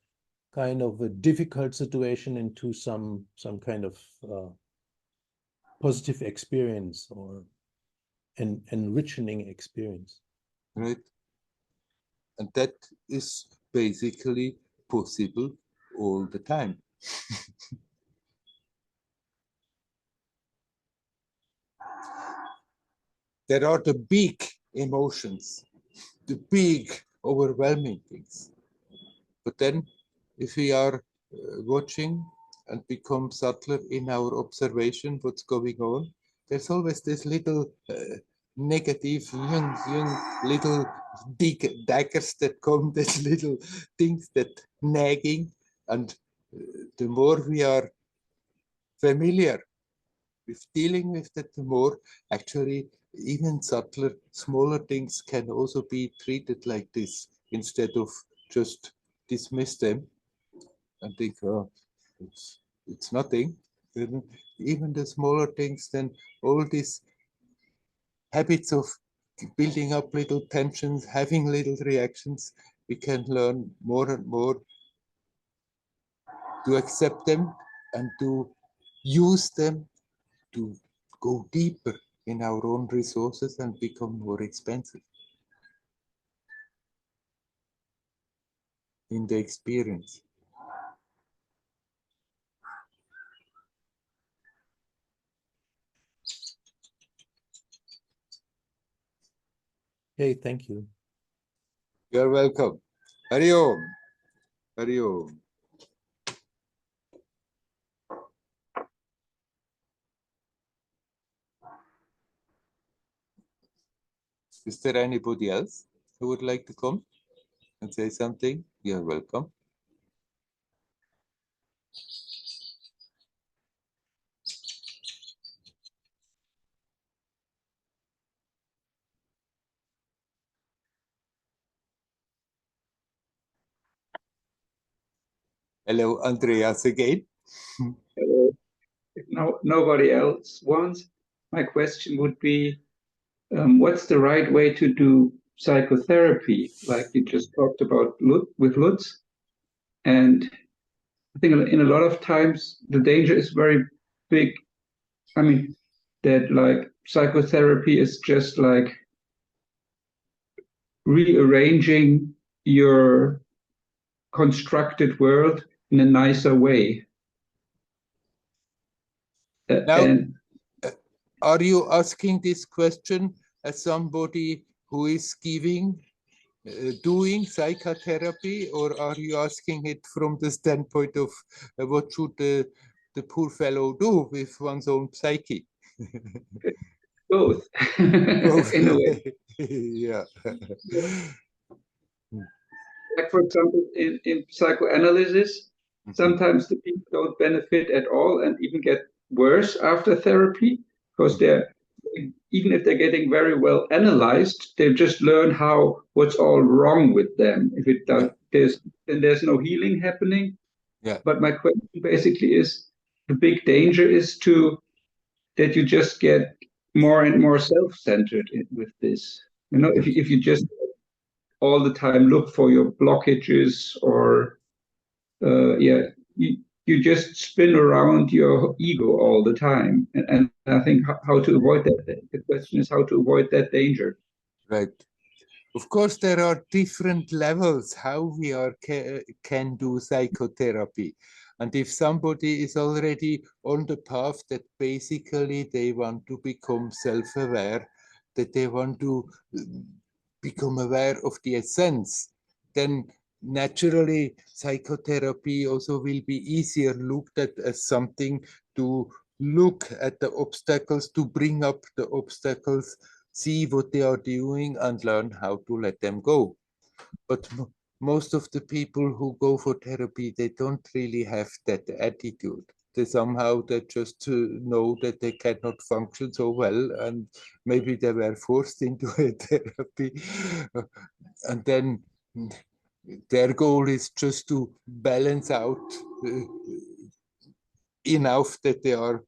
kind of a difficult situation into some kind of positive experience or an enriching experience. Right. And that is basically possible all the time. There are the big emotions, the big overwhelming things. But then if we are watching and become subtler in our observation, what's going on, there's always this little negative, young little daggers that come, these little things that nagging. And the more we are familiar with dealing with that, the more actually even subtler, smaller things can also be treated like this instead of just dismiss them and think, oh, it's nothing. Even the smaller things, then all these habits of building up little tensions, having little reactions, we can learn more and more to accept them and to use them to go deeper in our own resources and become more expensive in the experience. Hey, thank you. You're welcome. Hari Om. Hari Om. Is there anybody else who would like to come and say something? You're welcome. Hello, Andreas again. If nobody else wants, my question would be, what's the right way to do psychotherapy? Like you just talked about with Lutz. And I think in a lot of times the danger is very big. I mean, that like psychotherapy is just like rearranging your constructed world in a nicer way. Now, And are you asking this question as somebody who is doing psychotherapy, or are you asking it from the standpoint of what should the poor fellow do with one's own psyche? both, Both. in a way. Yeah. Like for example, in psychoanalysis, sometimes the people don't benefit at all and even get worse after therapy because they're, even if they're getting very well analyzed, they just learn what's all wrong with them. If it does, there's no healing happening. Yeah. But my question basically is, the big danger is that you just get more and more self-centered with this. You know, if you just all the time look for your blockages or you just spin around your ego all the time. And I think how to avoid that. The question is how to avoid that danger. Right. Of course, there are different levels how we are can do psychotherapy. And if somebody is already on the path that basically they want to become self-aware, that they want to become aware of the essence, then naturally psychotherapy also will be easier looked at as something to look at the obstacles, to bring up the obstacles, see what they are doing and learn how to let them go. But most of the people who go for therapy, they don't really have that attitude. They somehow they just know that they cannot function so well, and maybe they were forced into a therapy. And then their goal is just to balance out enough that they are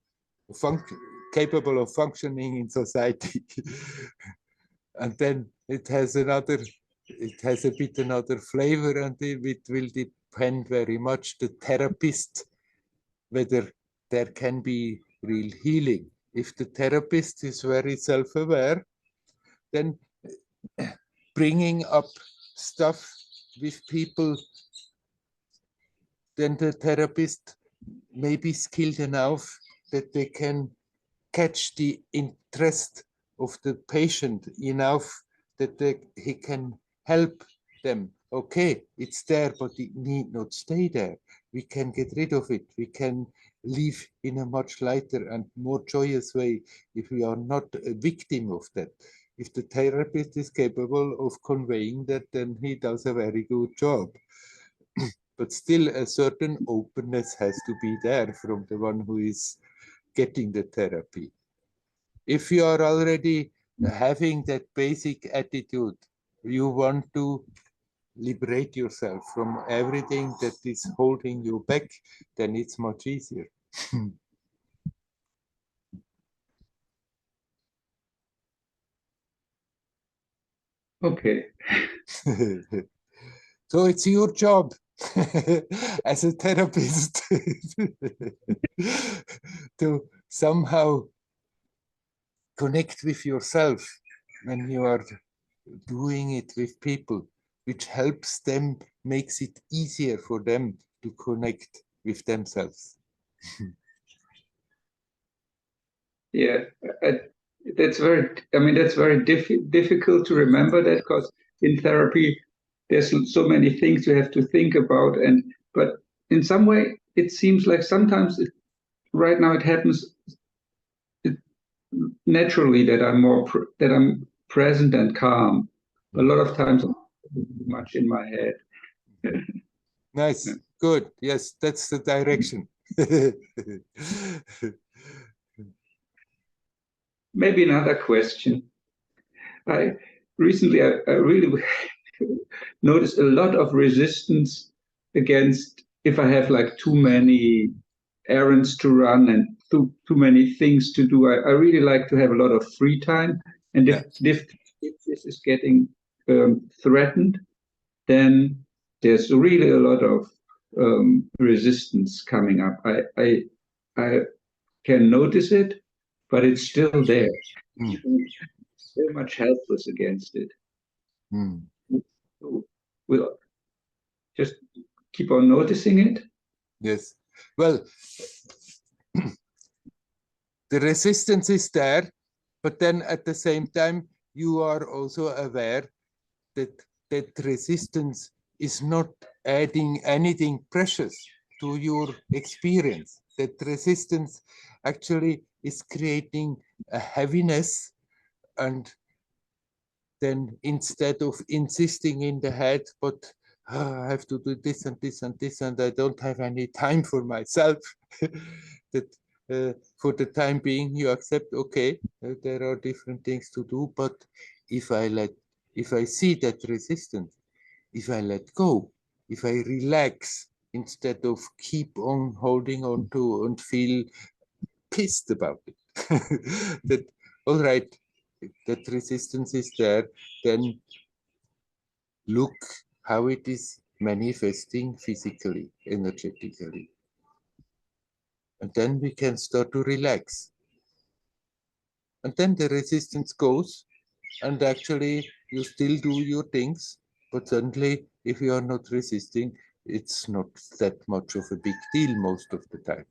capable of functioning in society. And then it has a bit another flavor, and it will depend very much the therapist whether there can be real healing. If the therapist is very self-aware, then bringing up stuff with people, then the therapist may be skilled enough that they can catch the interest of the patient enough that he can help them. Okay, it's there, but it need not stay there. We can get rid of it. We can live in a much lighter and more joyous way if we are not a victim of that. If the therapist is capable of conveying that, then he does a very good job. But still, a certain openness has to be there from the one who is getting the therapy. If you are already having that basic attitude, you want to liberate yourself from everything that is holding you back, then it's much easier. Okay. So it's your job as a therapist to somehow connect with yourself when you are doing it with people, which helps them, makes it easier for them to connect with themselves. Yeah, that's very. I mean, that's very difficult to remember that because in therapy there's so many things you have to think about, but in some way it seems like sometimes right now it happens naturally that I'm present and calm. A lot of times I'm too much in my head. Nice, Yeah. good. Yes, that's the direction. Maybe another question. I recently I really noticed a lot of resistance against if I have like too many errands to run and too many things to do. I really like to have a lot of free time. And Yeah. if this is getting threatened, then there's really a lot of resistance coming up. I can notice it, but it's still there. Mm. Very much helpless against it. Mm. We'll just keep on noticing it. Yes. Well, the resistance is there, but then at the same time, you are also aware that that resistance is not adding anything precious to your experience. That resistance actually is creating a heaviness, and then instead of insisting in the head, but I have to do this and this and this, and I don't have any time for myself, that for the time being you accept, okay, there are different things to do, but if I see that resistance, if I let go, if I relax instead of keep on holding on to and feel pissed about it, that all right, that resistance is there, then look how it is manifesting physically, energetically. And then we can start to relax. And then the resistance goes, and actually you still do your things, but suddenly if you are not resisting, it's not that much of a big deal most of the time.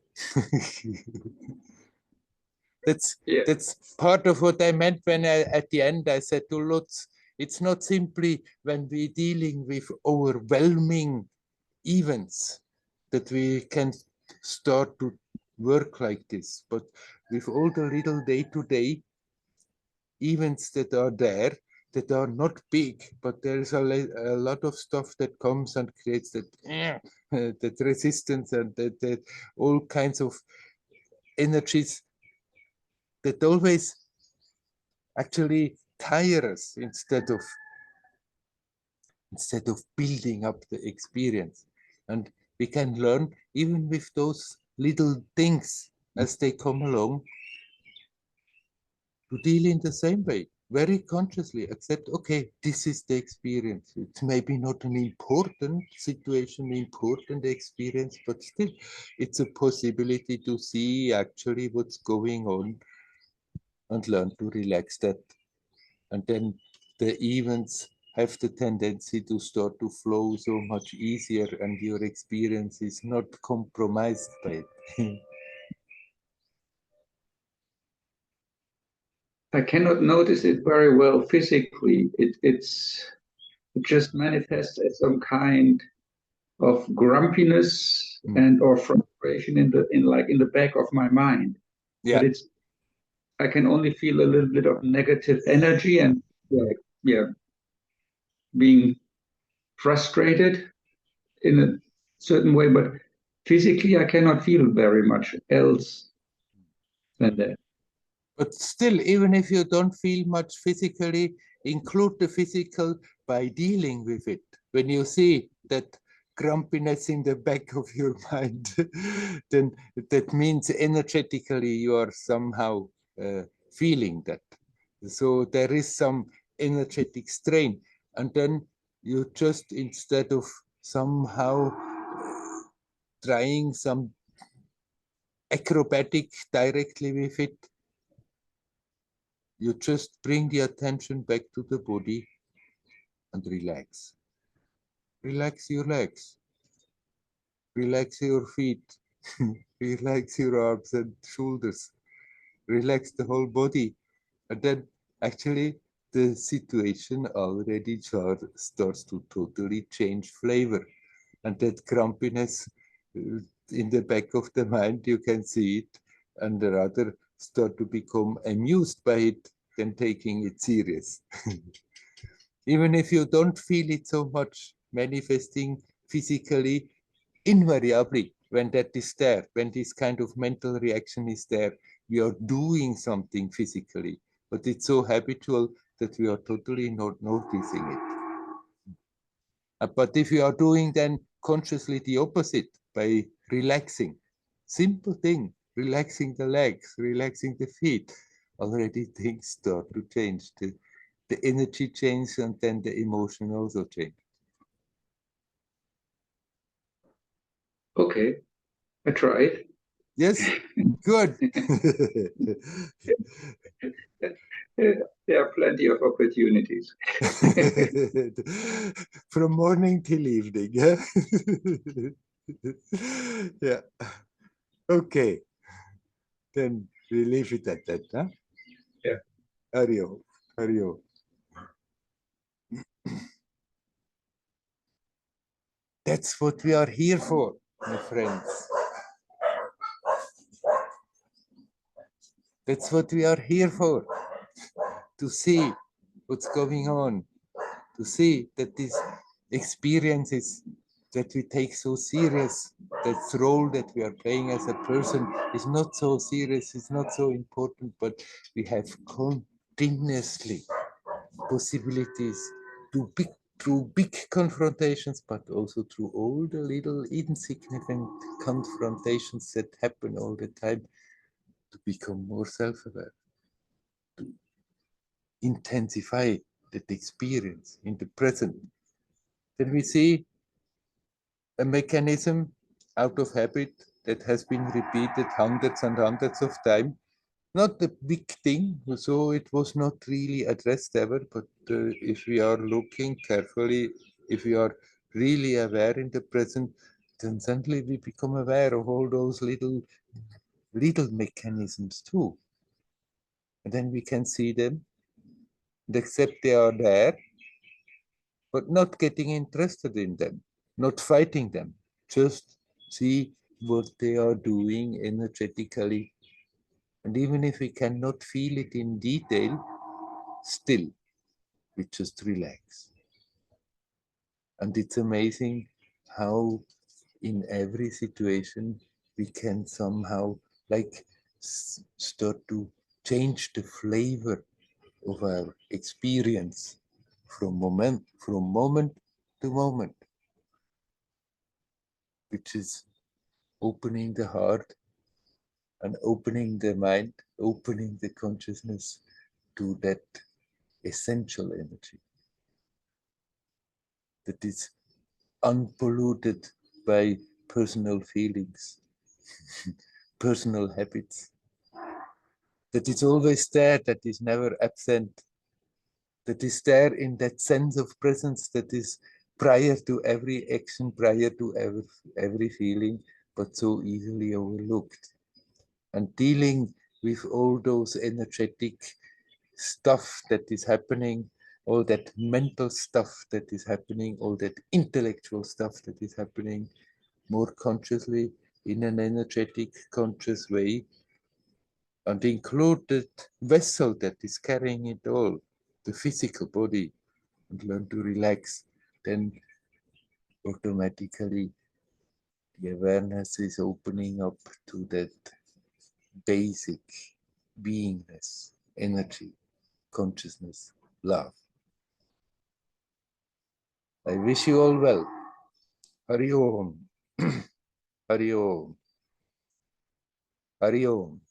That's part of what I meant when at the end I said to Lutz, it's not simply when we're dealing with overwhelming events that we can start to work like this, but with all the little day-to-day events that are there, that are not big, but there's a lot of stuff that comes and creates that that resistance and that all kinds of energies that always actually tire us instead of building up the experience. And we can learn even with those little things as they come along to deal in the same way, very consciously accept, okay, this is the experience. It's maybe not an important situation, important experience, but still it's a possibility to see actually what's going on and learn to relax that. And then the events have the tendency to start to flow so much easier and your experience is not compromised by it. I cannot notice it very well physically. It just manifests as some kind of grumpiness and or frustration in the back of my mind. Yeah. But I can only feel a little bit of negative energy and being frustrated in a certain way, but physically I cannot feel very much else than that. But still, even if you don't feel much physically, include the physical by dealing with it. When you see that grumpiness in the back of your mind, then that means energetically you are somehow feeling that. So there is some energetic strain. And then you just, instead of somehow trying some acrobatic directly with it, you just bring the attention back to the body and relax. Relax your legs. Relax your feet. Relax your arms and shoulders. Relax the whole body. And then actually the situation already starts to totally change flavor. And that grumpiness in the back of the mind, you can see it, and rather start to become amused by it than taking it serious. Even if you don't feel it so much manifesting physically, invariably, when that is there, when this kind of mental reaction is there, we are doing something physically, but it's so habitual that we are totally not noticing it. But if you are doing then consciously the opposite by relaxing, simple thing, relaxing the legs, relaxing the feet, already things start to change. The energy changes and then the emotion also change. Okay, I tried. Yes, good. There are plenty of opportunities. From morning till evening. Yeah. Yeah. Okay. Then we leave it at that. Huh? Yeah. Ario. Ario. That's what we are here for, my friends. That's what we are here for. To see what's going on. To see that these experiences that we take so serious, that role that we are playing as a person is not so serious, it's not so important, but we have continuously possibilities to through big confrontations, but also through all the little insignificant confrontations that happen all the time, to become more self-aware, to intensify that experience in the present. Then we see a mechanism out of habit that has been repeated hundreds and hundreds of times. Not a big thing, so it was not really addressed ever, but if we are looking carefully, if we are really aware in the present, then suddenly we become aware of all those little mechanisms too. And then we can see them and accept they are there, but not getting interested in them, not fighting them, just see what they are doing energetically. And even if we cannot feel it in detail, still, we just relax. And it's amazing how in every situation we can somehow like start to change the flavor of our experience from moment to moment, which is opening the heart and opening the mind, opening the consciousness to that essential energy that is unpolluted by personal feelings, personal habits, that is always there, that is never absent, that is there in that sense of presence that is prior to every action, prior to every feeling, but so easily overlooked. And dealing with all those energetic stuff that is happening, all that mental stuff that is happening, all that intellectual stuff that is happening more consciously in an energetic, conscious way, and include the vessel that is carrying it all, the physical body, and learn to relax, then automatically the awareness is opening up to that basic beingness, energy, consciousness, love. I wish you all well. Hari Om. Hari Om. Hari Om.